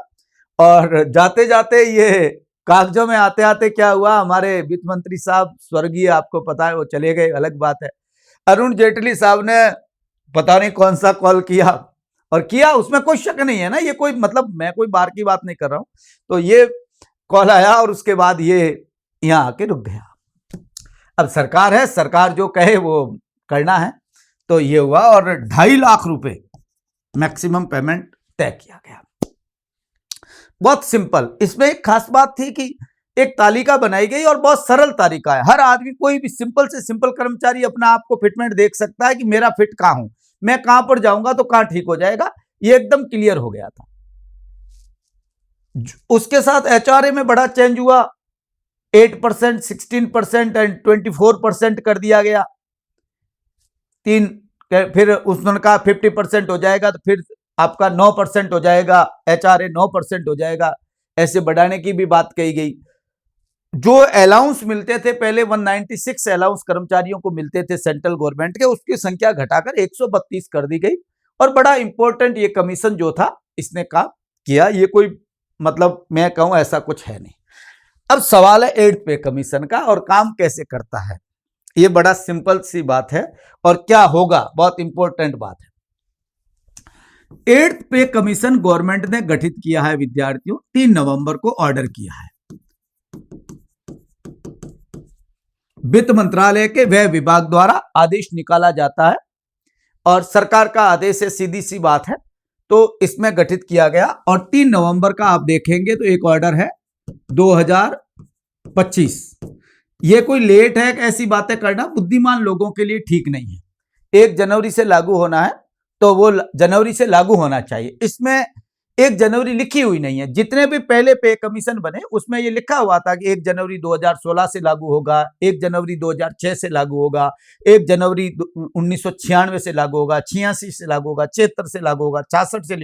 और जाते जाते ये कागजों में आते आते क्या हुआ, हमारे वित्त मंत्री साहब स्वर्गीय, आपको पता है वो चले गए, अलग बात है, अरुण जेटली साहब ने पता नहीं कौन सा कॉल किया, और किया, उसमें कोई शक नहीं है ना, ये कोई मतलब मैं कोई बार की बात नहीं कर रहा हूं। तो ये कॉल आया और उसके बाद ये यहां आके रुक गया। अब सरकार है, सरकार जो कहे वो करना है, तो ये हुआ, और 2.5 लाख रुपए मैक्सिमम पेमेंट तय किया गया। बहुत सिंपल। इसमें एक खास बात थी कि एक तालिका बनाई गई, और बहुत सरल तालिका है। हर आदमी, कोई भी सिंपल से सिंपल कर्मचारी अपना आपको फिटमेंट देख सकता है कि मेरा फिट कहां हूं, मैं कहां पर जाऊंगा तो कहां ठीक हो जाएगा, ये एकदम क्लियर हो गया था। उसके साथ एचआरए में बड़ा चेंज हुआ, 8%, 16% एंड 24% कर दिया गया। फिर उसने कहा 50% हो जाएगा, तो फिर आपका 9% हो जाएगा, एचआरए 9% हो जाएगा, ऐसे बढ़ाने की भी बात कही गई। जो अलाउंस मिलते थे पहले, 196 अलाउंस कर्मचारियों को मिलते थे सेंट्रल गवर्नमेंट के, उसकी संख्या घटाकर 132 कर दी गई। और बड़ा इंपॉर्टेंट ये कमीशन जो था, इसने काम किया। ये कोई मतलब मैं कहूं ऐसा कुछ है नहीं। अब सवाल है 8th पे कमीशन का, और काम कैसे करता है। ये बड़ा सिंपल सी बात है, और क्या होगा, बहुत इंपॉर्टेंट बात है। 8th पे कमीशन गवर्नमेंट ने गठित किया है विद्यार्थियों, 3 नवंबर को ऑर्डर किया है। वित्त मंत्रालय के वह विभाग द्वारा आदेश निकाला जाता है, और सरकार का आदेश है, सीधी सी बात है। तो इसमें गठित किया गया, और 3 नवंबर का आप देखेंगे तो एक ऑर्डर है 2025। ये कोई लेट है, ऐसी बातें करना बुद्धिमान लोगों के लिए ठीक नहीं है। 1 जनवरी से लागू होना है, तो वो जनवरी से लागू होना चाहिए। इसमें 1 जनवरी लिखी हुई नहीं है। जितने भी पहले पे कमीशन बने उसमें ये लिखा हुआ था कि 1 जनवरी 2016 से लागू होगा, 1 जनवरी 2006 से लागू होगा, 1 जनवरी 1996 से लागू होगा, 86 से लागू होगा, 76 से लागू होगा, 66 से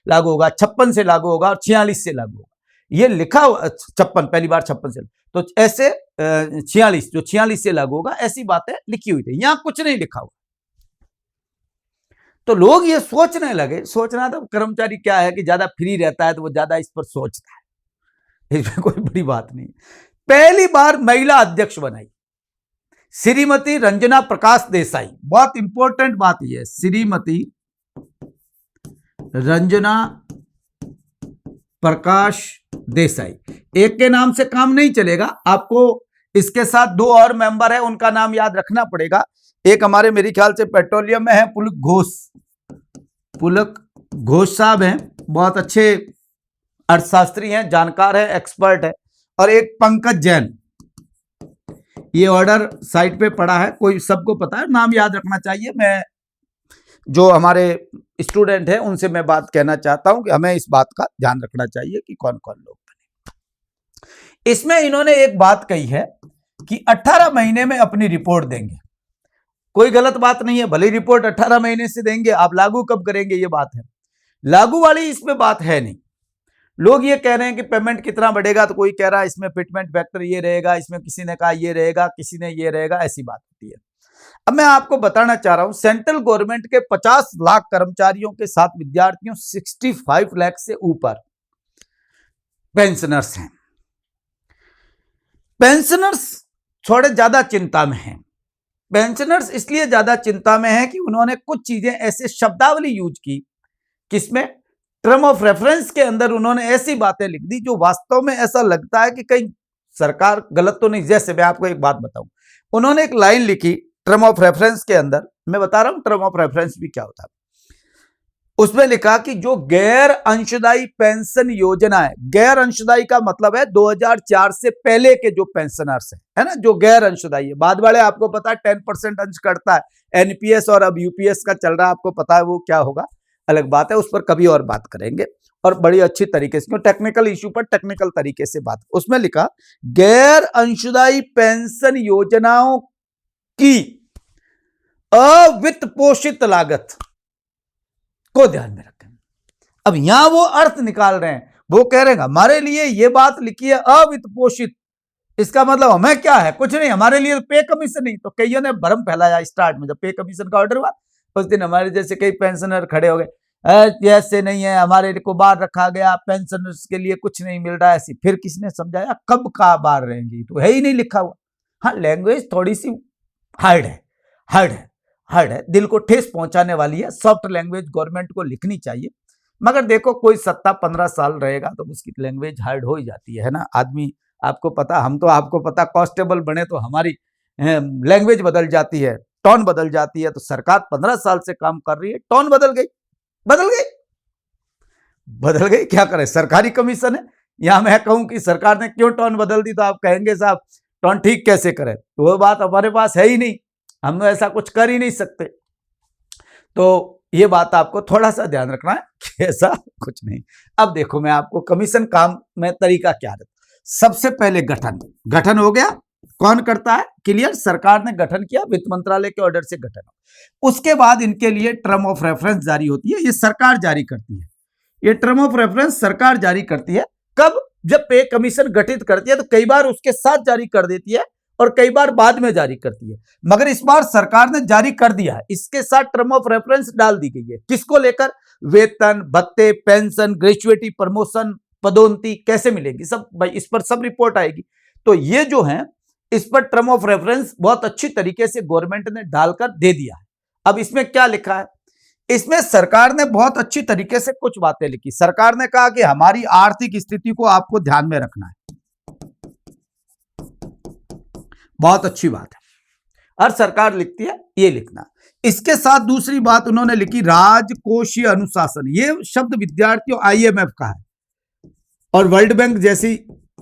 लागू होगा, 56 से लागू होगा और 46 से लागू होगा। ये लिखा हुआ 56, पहली बार 56 से, तो ऐसे 46 जो 46 से लागू होगा, ऐसी बातें लिखी हुई थी। यहां कुछ नहीं लिखा हुआ। तो लोग ये सोचने लगे, सोचना तो कर्मचारी क्या है कि ज्यादा फ्री रहता है तो वो ज्यादा इस पर सोचता है, इसमें कोई बड़ी बात नहीं। पहली बार महिला अध्यक्ष बनाई श्रीमती रंजना प्रकाश देसाई। बहुत इंपॉर्टेंट बात यह है, श्रीमती रंजना प्रकाश देसाई। एक के नाम से काम नहीं चलेगा, आपको इसके साथ 2 और मेंबर है, उनका नाम याद रखना पड़ेगा। एक हमारे मेरे ख्याल से पेट्रोलियम में है पुलक घोष साहब हैं, बहुत अच्छे अर्थशास्त्री हैं, जानकार है, एक्सपर्ट है। और एक पंकज जैन, ये ऑर्डर साइट पे पड़ा है, कोई सबको पता है, नाम याद रखना चाहिए। मैं जो हमारे स्टूडेंट हैं उनसे मैं बात कहना चाहता हूं कि हमें इस बात का ध्यान रखना चाहिए कि कौन कौन लोग बने। इसमें इन्होंने एक बात कही है कि 18 महीने में अपनी रिपोर्ट देंगे। कोई गलत बात नहीं है, भले रिपोर्ट 18 महीने से देंगे, आप लागू कब करेंगे ये बात है। लागू वाली इसमें बात है नहीं। लोग ये कह रहे हैं कि पेमेंट कितना बढ़ेगा, तो कोई कह रहा है इसमें फिटमेंट फैक्टर ये रहेगा, इसमें किसी ने कहा ये रहेगा, किसी ने ये रहेगा, ऐसी बात होती है। अब मैं आपको बताना चाह रहा हूं, सेंट्रल गवर्नमेंट के 50 लाख कर्मचारियों के साथ विद्यार्थियों 65 लाख से ऊपर पेंशनर्स हैं। पेंशनर्स थोड़े ज्यादा चिंता में हैं। पेंशनर्स इसलिए ज्यादा चिंता में है कि उन्होंने कुछ चीजें ऐसे शब्दावली यूज की, किसमें टर्म ऑफ रेफरेंस के अंदर उन्होंने ऐसी बातें लिख दी जो वास्तव में ऐसा लगता है कि कहीं सरकार गलत तो नहीं। जैसे मैं आपको एक बात बताऊं, उन्होंने एक लाइन लिखी टर्म ऑफ रेफरेंस के अंदर, मैं बता रहा हूं टर्म ऑफ रेफरेंस भी क्या होता है। उसमें लिखा कि जो गैर अंशदायी पेंशन योजना है, गैर अंशदायी का मतलब है 2004 से पहले के जो पेंशनर्स है ना, जो गैर अंशदायी है। बाद वाले आपको पता है 10% अंश कटता है, एनपीएस और अब यूपीएस का चल रहा है, आपको पता है वो क्या होगा, अलग बात है, उस पर कभी और बात करेंगे और बड़ी अच्छी तरीके से, टेक्निकल इश्यू पर टेक्निकल तरीके से बात। उसमें लिखा गैर अंशदायी पेंशन योजनाओं की अवित्त पोषित लागत को ध्यान में रखें। अब यहां वो अर्थ निकाल रहे हैं, वो कह रहे हैं हमारे लिए ये बात लिखी है अवित्त पोषित, इसका मतलब हमें क्या है, कुछ नहीं, हमारे लिए पे कमीशन नहीं। तो कईयों ने भ्रम फैलाया स्टार्ट में, जब पे कमीशन का ऑर्डर हुआ उस दिन हमारे जैसे कई पेंशनर खड़े हो गए, ऐसे नहीं है, हमारे को बाहर रखा गया, पेंशनर्स के लिए कुछ नहीं मिल रहा है। ऐसी फिर किसने समझाया, कब का बाहर रहेंगी, तो है ही नहीं लिखा हुआ। हाँ, लैंग्वेज थोड़ी सी हार्ड है, दिल को ठेस पहुंचाने वाली है। सॉफ्ट लैंग्वेज गवर्नमेंट को लिखनी चाहिए, मगर देखो कोई 17-15 साल रहेगा तो उसकी लैंग्वेज हार्ड हो ही जाती है ना। आदमी, आपको पता, हम तो आपको पता, कांस्टेबल बने तो हमारी लैंग्वेज बदल जाती है, टोन बदल जाती है। तो सरकार 15 साल से काम कर रही है, टोन बदल गई, क्या करे, सरकारी कमीशन है। यहां मैं कहूं कि सरकार ने क्यों टोन बदल दी, तो आप कहेंगे साहब टोन ठीक कैसे करें, तो वो बात हमारे पास है ही नहीं, हम ऐसा कुछ कर ही नहीं सकते। तो ये बात आपको थोड़ा सा ध्यान रखना है कि ऐसा कुछ नहीं। अब देखो, मैं आपको कमीशन काम में तरीका क्या है। सबसे पहले गठन हो गया, कौन करता है, क्लियर, सरकार ने गठन किया, वित्त मंत्रालय के ऑर्डर से गठन। उसके बाद इनके लिए टर्म ऑफ रेफरेंस जारी होती है, ये सरकार जारी करती है। ये टर्म ऑफ रेफरेंस सरकार जारी करती है कब, जब पे कमीशन गठित करती है, तो कई बार उसके साथ जारी कर देती है और कई बार बाद में जारी करती है। मगर इस बार सरकार ने जारी कर दिया है, इसके साथ टर्म ऑफ रेफरेंस डाल दी गई है। किसको लेकर, वेतन, भत्ते, पेंशन, ग्रेजुएटी, प्रमोशन, पदोन्नति कैसे मिलेगी, सब भाई इस पर सब रिपोर्ट आएगी। तो ये जो है, इस पर टर्म ऑफ रेफरेंस बहुत अच्छी तरीके से गवर्नमेंट ने डालकर दे दिया है। अब इसमें क्या लिखा है, इसमें सरकार ने बहुत अच्छी तरीके से कुछ बातें लिखी। सरकार ने कहा कि हमारी आर्थिक स्थिति को आपको ध्यान में रखना है, बहुत अच्छी बात है, हर सरकार लिखती है, ये लिखना। इसके साथ दूसरी बात उन्होंने लिखी, राजकोषीय अनुशासन। ये शब्द विद्यार्थियों आईएमएफ का है और वर्ल्ड बैंक जैसी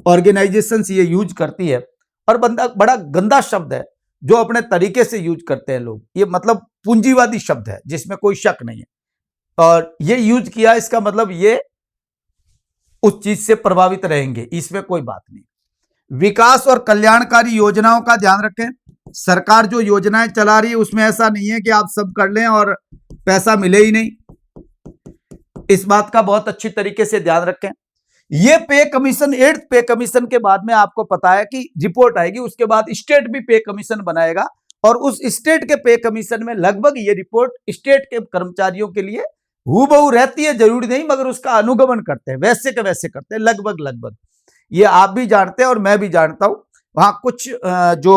ऑर्गेनाइजेशंस ये यूज करती है, और बड़ा गंदा शब्द है जो अपने तरीके से यूज करते हैं लोग। ये मतलब पूंजीवादी शब्द है जिसमें कोई शक नहीं है। और ये यूज किया, इसका मतलब ये उस चीज से प्रभावित रहेंगे, इसमें कोई बात नहीं। विकास और कल्याणकारी योजनाओं का ध्यान रखें। सरकार जो योजनाएं चला रही है उसमें ऐसा नहीं है कि आप सब कर लें और पैसा मिले ही नहीं, इस बात का बहुत अच्छी तरीके से ध्यान रखें। ये पे कमीशन, 8th पे कमीशन के बाद में आपको पता है कि रिपोर्ट आएगी, उसके बाद स्टेट भी पे कमीशन बनाएगा और उस स्टेट के पे कमीशन में लगभग ये रिपोर्ट स्टेट के कर्मचारियों के लिए हूबहू रहती है, जरूरी नहीं, मगर उसका अनुगमन करते हैं, वैसे के वैसे करते हैं, लगभग। ये आप भी जानते हैं और मैं भी जानता हूं। वहां कुछ जो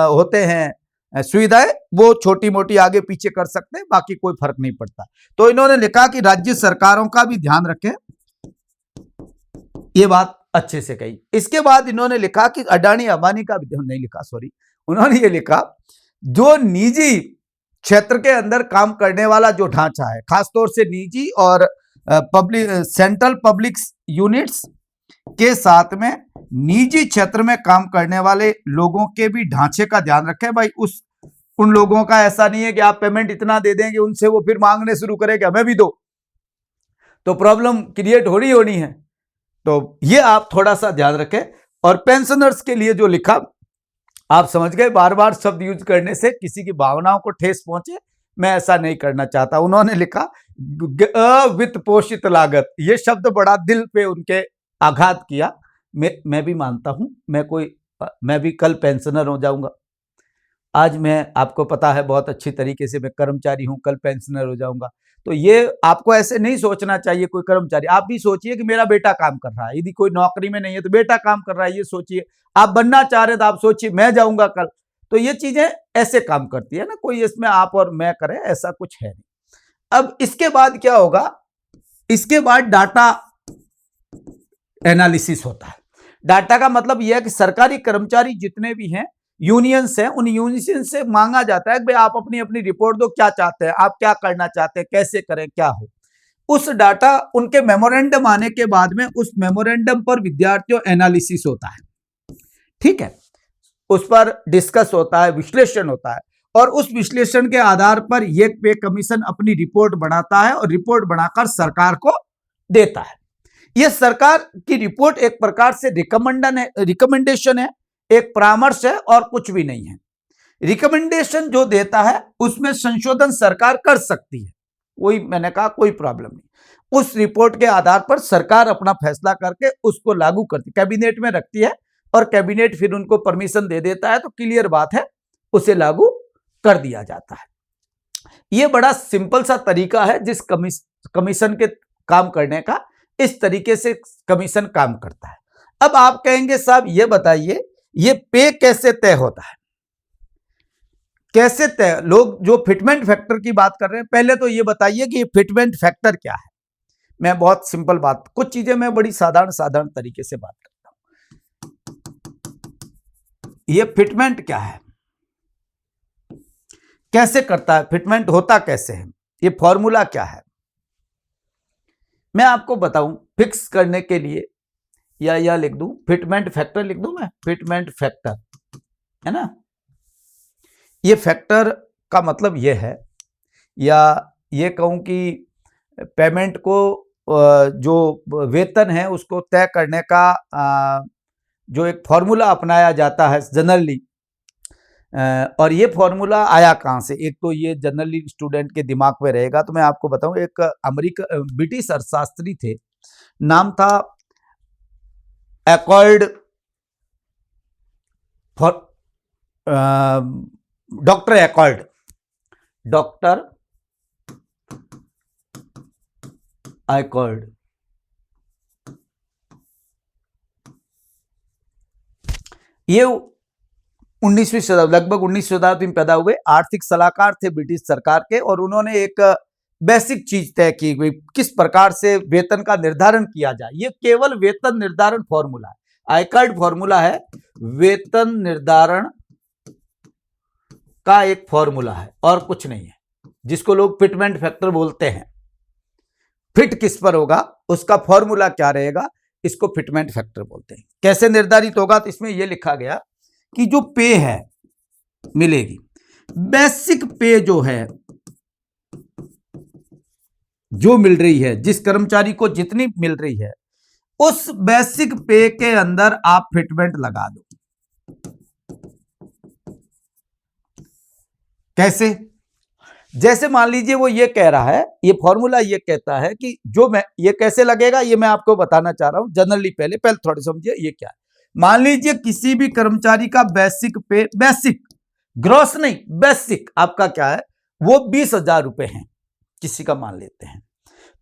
होते हैं सुविधाएं, वो छोटी मोटी आगे पीछे कर सकते हैं, बाकी कोई फर्क नहीं पड़ता। तो इन्होंने लिखा कि राज्य सरकारों का भी ध्यान रखें, ये बात अच्छे से कही। इसके बाद इन्होंने लिखा कि अडानी अंबानी का भी ध्यान नहीं लिखा, सॉरी, उन्होंने ये लिखा जो निजी क्षेत्र के अंदर काम करने वाला जो ढांचा है, खासतौर से निजी और पब्लिक, सेंट्रल पब्लिक यूनिट्स के साथ में निजी क्षेत्र में काम करने वाले लोगों के भी ढांचे का ध्यान रखें। भाई उन लोगों का ऐसा नहीं है कि आप पेमेंट इतना दे देंगे, उनसे वो फिर मांगने शुरू करेंगे हमें भी दो, तो प्रॉब्लम क्रिएट होनी है। तो ये आप थोड़ा सा ध्यान रखें। और पेंशनर्स के लिए जो लिखा, आप समझ गए, बार बार शब्द यूज करने से किसी की भावनाओं को ठेस पहुंचे, मैं ऐसा नहीं करना चाहता। उन्होंने लिखा अवित्त पोषित लागत, ये शब्द बड़ा दिल पे उनके आघात किया। मैं भी मानता हूं, मैं भी कल पेंशनर हो जाऊंगा। आज मैं, आपको पता है बहुत अच्छी तरीके से मैं कर्मचारी हूं, कल पेंशनर हो जाऊंगा। तो ये आपको ऐसे नहीं सोचना चाहिए। कोई कर्मचारी, आप भी सोचिए कि मेरा बेटा काम कर रहा है, यदि कोई नौकरी में नहीं है तो बेटा काम कर रहा है, ये सोचिए। आप बनना चाह रहे तो आप सोचिए मैं जाऊंगा कल। तो ये चीजें ऐसे काम करती है ना, कोई इसमें आप और मैं करें ऐसा कुछ है नहीं। अब इसके बाद क्या होगा, इसके बाद डाटा एनालिसिस होता है। डाटा का मतलब यह है कि सरकारी कर्मचारी जितने भी हैं, यूनियंस हैं, उन यूनियन से मांगा जाता है कि भाई आप अपनी अपनी रिपोर्ट दो, क्या चाहते हैं आप, क्या करना चाहते हैं, कैसे करें, क्या हो। उस डाटा, उनके मेमोरेंडम आने के बाद में उस मेमोरेंडम पर विद्यार्थियों एनालिसिस होता है, ठीक है, उस पर डिस्कस होता है, विश्लेषण होता है, और उस विश्लेषण के आधार पर यह पे कमीशन अपनी रिपोर्ट बनाता है और रिपोर्ट बनाकर सरकार को देता है। यह सरकार की रिपोर्ट एक प्रकार से रिकमेंडेशन है, एक परामर्श है और कुछ भी नहीं है। रिकमेंडेशन जो देता है उसमें संशोधन सरकार कर सकती है, कोई, मैंने कहा कोई प्रॉब्लम नहीं। उस रिपोर्ट के आधार पर सरकार अपना फैसला करके उसको लागू करती, कैबिनेट में रखती है और कैबिनेट फिर उनको परमिशन दे देता है, तो क्लियर बात है, उसे लागू कर दिया जाता है। यह बड़ा सिंपल सा तरीका है जिस कमीशन के काम करने का, इस तरीके से कमीशन काम करता है। अब आप कहेंगे साहब ये बताइए, ये पे कैसे तय होता है, कैसे तय, लोग जो फिटमेंट फैक्टर की बात कर रहे हैं, पहले तो ये बताइए कि ये फिटमेंट फैक्टर क्या है। मैं बहुत सिंपल बात, कुछ चीजें मैं बड़ी साधारण तरीके से बात करता हूं। ये फिटमेंट क्या है, कैसे करता है, फिटमेंट होता कैसे है, ये फॉर्मूला क्या है, मैं आपको बताऊं। फिक्स करने के लिए या लिख दूं, फिटमेंट फैक्टर लिख दूं मैं, फिटमेंट फैक्टर है ना। ये फैक्टर का मतलब ये है, या ये कहूं कि पेमेंट को, जो वेतन है उसको तय करने का जो एक फॉर्मूला अपनाया जाता है जनरली, और ये फॉर्मूला आया कहां से। एक तो ये जनरली स्टूडेंट के दिमाग में रहेगा, तो मैं आपको बताऊं, एक ब्रिटिश अर्थशास्त्री थे, नाम था accord, doctor accord, doctor accord. ये 19वीं शताब्दी, लगभग 19वीं शताब्दी में पैदा हुए आर्थिक सलाहकार थे ब्रिटिश सरकार के, और उन्होंने एक बेसिक चीज तय की गई, किस प्रकार से वेतन का निर्धारण किया जाए। ये केवल वेतन निर्धारण फॉर्मूला है, आइकॉर्ड फॉर्मूला है, वेतन निर्धारण का एक फॉर्मूला है और कुछ नहीं है, जिसको लोग फिटमेंट फैक्टर बोलते हैं। फिट किस पर होगा, उसका फॉर्मूला क्या रहेगा, इसको फिटमेंट फैक्टर बोलते हैं। कैसे निर्धारित होगा, तो इसमें यह लिखा गया कि जो पे है मिलेगी, बेसिक पे जो है, जो मिल रही है, जिस कर्मचारी को जितनी मिल रही है, उस बेसिक पे के अंदर आप फिटमेंट लगा दो। कैसे? जैसे मान लीजिए वो ये कह रहा है, ये फॉर्मूला ये कहता है कि जो मैं ये कैसे लगेगा ये मैं आपको बताना चाह रहा हूं जनरली। पहले थोड़े समझिए ये क्या है। मान लीजिए किसी भी कर्मचारी का बेसिक पे, बेसिक ग्रॉस नहीं, बेसिक आपका क्या है, वो 20,000 रुपए है, किसी का मान लेते हैं।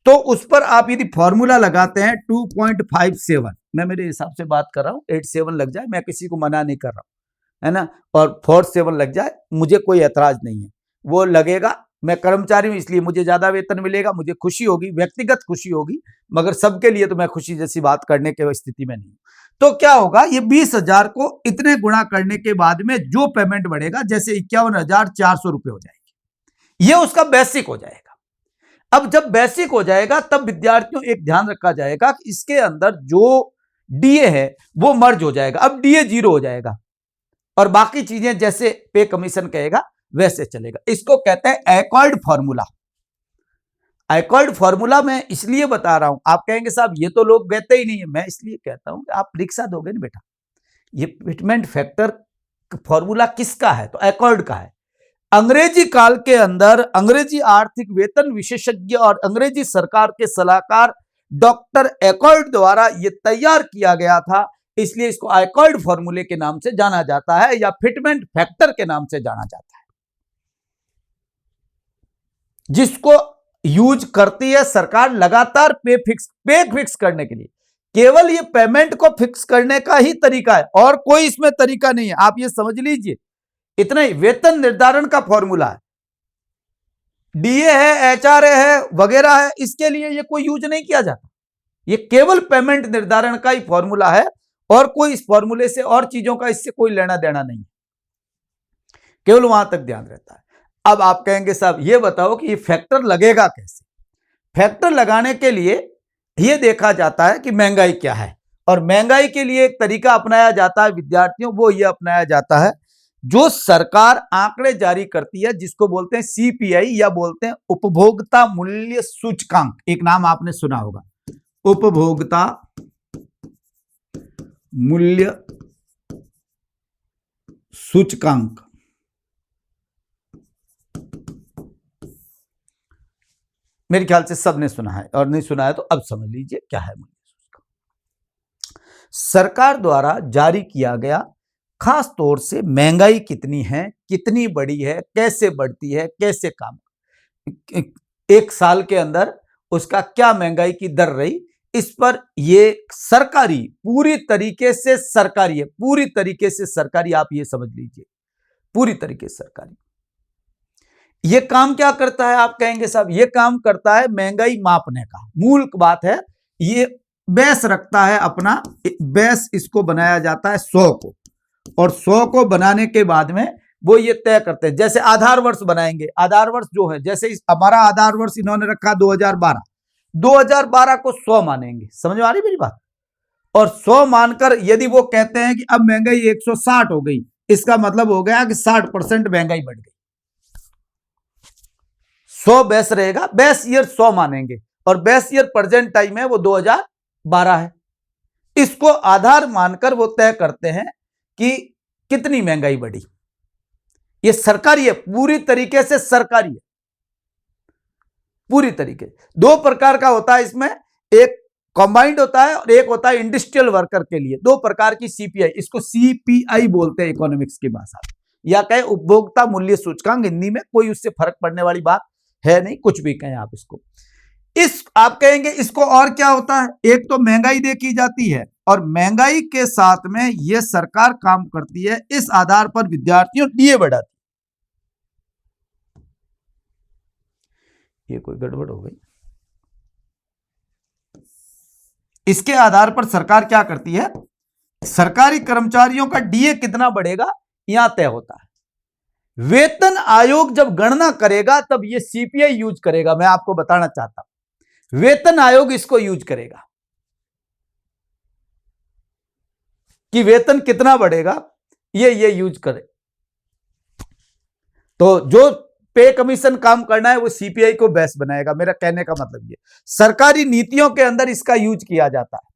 तो उस पर आप यदि फॉर्मूला लगाते हैं 2.57, मैं मेरे हिसाब से बात कर रहा हूं, 87 लग जाए, मैं किसी को मना नहीं कर रहा हूं, है ना, और 47 लग जाए, मुझे कोई ऐतराज नहीं है, वो लगेगा। मैं कर्मचारी हूं इसलिए मुझे ज्यादा वेतन मिलेगा, मुझे खुशी होगी, व्यक्तिगत खुशी होगी, मगर सबके लिए तो मैं खुशी जैसी बात करने की स्थिति में नहीं हूं। तो क्या होगा, ये 20,000 को इतने गुणा करने के बाद में जो पेमेंट बढ़ेगा, जैसे 51,400 रुपए हो जाएगी, ये उसका बेसिक हो जाएगा। अब जब बेसिक हो जाएगा तब विद्यार्थियों एक ध्यान रखा जाएगा कि इसके अंदर जो डीए है वो मर्ज हो जाएगा। अब डीए 0 हो जाएगा और बाकी चीजें जैसे पे कमीशन कहेगा वैसे चलेगा। इसको कहते हैं एकॉर्ड फॉर्मूला। एकॉर्ड फॉर्मूला मैं इसलिए बता रहा हूं, आप कहेंगे साहब ये तो लोग कहते ही नहीं है, मैं इसलिए कहता हूं कि आप परीक्षा दोगे ना बेटा, ये फिटमेंट फैक्टर फॉर्मूला किसका है, तो एकॉर्ड का है। अंग्रेजी काल के अंदर अंग्रेजी आर्थिक वेतन विशेषज्ञ और अंग्रेजी सरकार के सलाहकार डॉक्टर एकॉर्ड द्वारा यह तैयार किया गया था, इसलिए इसको एकॉर्ड फॉर्मूले के नाम से जाना जाता है या फिटमेंट फैक्टर के नाम से जाना जाता है, जिसको यूज करती है सरकार लगातार पे फिक्स करने के लिए। केवल ये पेमेंट को फिक्स करने का ही तरीका है और कोई इसमें तरीका नहीं है, आप ये समझ लीजिए। इतना ही वेतन निर्धारण का फॉर्मूला है, डीए है, एचआरए है वगैरह है, इसके लिए ये कोई यूज नहीं किया जाता। ये केवल पेमेंट निर्धारण का ही फॉर्मूला है और कोई इस फॉर्मूले से और चीजों का इससे कोई लेना देना नहीं, केवल वहां तक ध्यान रहता है। अब आप कहेंगे साहब ये बताओ कि ये फैक्टर लगेगा कैसे। फैक्टर लगाने के लिए यह देखा जाता है कि महंगाई क्या है, और महंगाई के लिए एक तरीका अपनाया जाता है विद्यार्थियों, वो यह अपनाया जाता है जो सरकार आंकड़े जारी करती है, जिसको बोलते हैं सीपीआई या बोलते हैं उपभोक्ता मूल्य सूचकांक। एक नाम आपने सुना होगा, उपभोक्ता मूल्य सूचकांक। मेरे ख्याल से सबने सुना है, और नहीं सुना है तो अब समझ लीजिए क्या है मूल्य सूचकांक। सरकार द्वारा जारी किया गया, खास तौर से महंगाई कितनी है, कितनी बढ़ी है, कैसे बढ़ती है, कैसे काम, एक साल के अंदर उसका क्या महंगाई की दर रही, इस पर ये सरकारी, पूरी तरीके से सरकारी है, पूरी तरीके से सरकारी, आप ये समझ लीजिए पूरी तरीके से सरकारी। ये काम क्या करता है, आप कहेंगे साहब ये काम करता है महंगाई मापने का। मूल बात है ये बेस रखता है अपना, बेस इसको बनाया जाता है 100 को, और 100 को बनाने के बाद में वो ये तय करते हैं, जैसे आधार वर्ष बनाएंगे। आधार वर्ष जो है, जैसे हमारा आधार वर्ष इन्होंने रखा 2012, 2012 को 100 मानेंगे, समझ में आ रही मेरी बात। और 100 मानकर यदि वो कहते हैं कि अब महंगाई 160 हो गई, इसका मतलब हो गया कि 60% महंगाई बढ़ गई। 100 बेस रहेगा, बेस ईयर 100 मानेंगे, और बेस ईयर प्रेजेंट टाइम है वो 2012 है। इसको आधार मानकर वो तय करते हैं कि कितनी महंगाई बढ़ी। ये सरकारी है, पूरी तरीके से सरकारी है, पूरी तरीके। दो प्रकार का होता है इसमें, एक कंबाइंड होता है और एक होता है इंडस्ट्रियल वर्कर के लिए। दो प्रकार की सीपीआई, इसको सीपीआई बोलते हैं इकोनॉमिक्स की भाषा में, या कहे उपभोक्ता मूल्य सूचकांक हिंदी में, कोई उससे फर्क पड़ने वाली बात है नहीं, कुछ भी कहें आप इसको। इस आप कहेंगे इसको और क्या होता है, एक तो महंगाई देखी जाती है, और महंगाई के साथ में यह सरकार काम करती है, इस आधार पर विद्यार्थियों डीए बढ़ाती। ये कोई गड़बड़ हो गई। इसके आधार पर सरकार क्या करती है, सरकारी कर्मचारियों का डीए कितना बढ़ेगा यहां तय होता है। वेतन आयोग जब गणना करेगा तब यह सीपीआई यूज करेगा। मैं आपको बताना चाहता हूं, वेतन आयोग इसको यूज करेगा कि वेतन कितना बढ़ेगा, ये यूज करे। तो जो पे कमीशन काम करना है वो सीपीआई को बेस बनाएगा। मेरा कहने का मतलब ये सरकारी नीतियों के अंदर इसका यूज किया जाता है।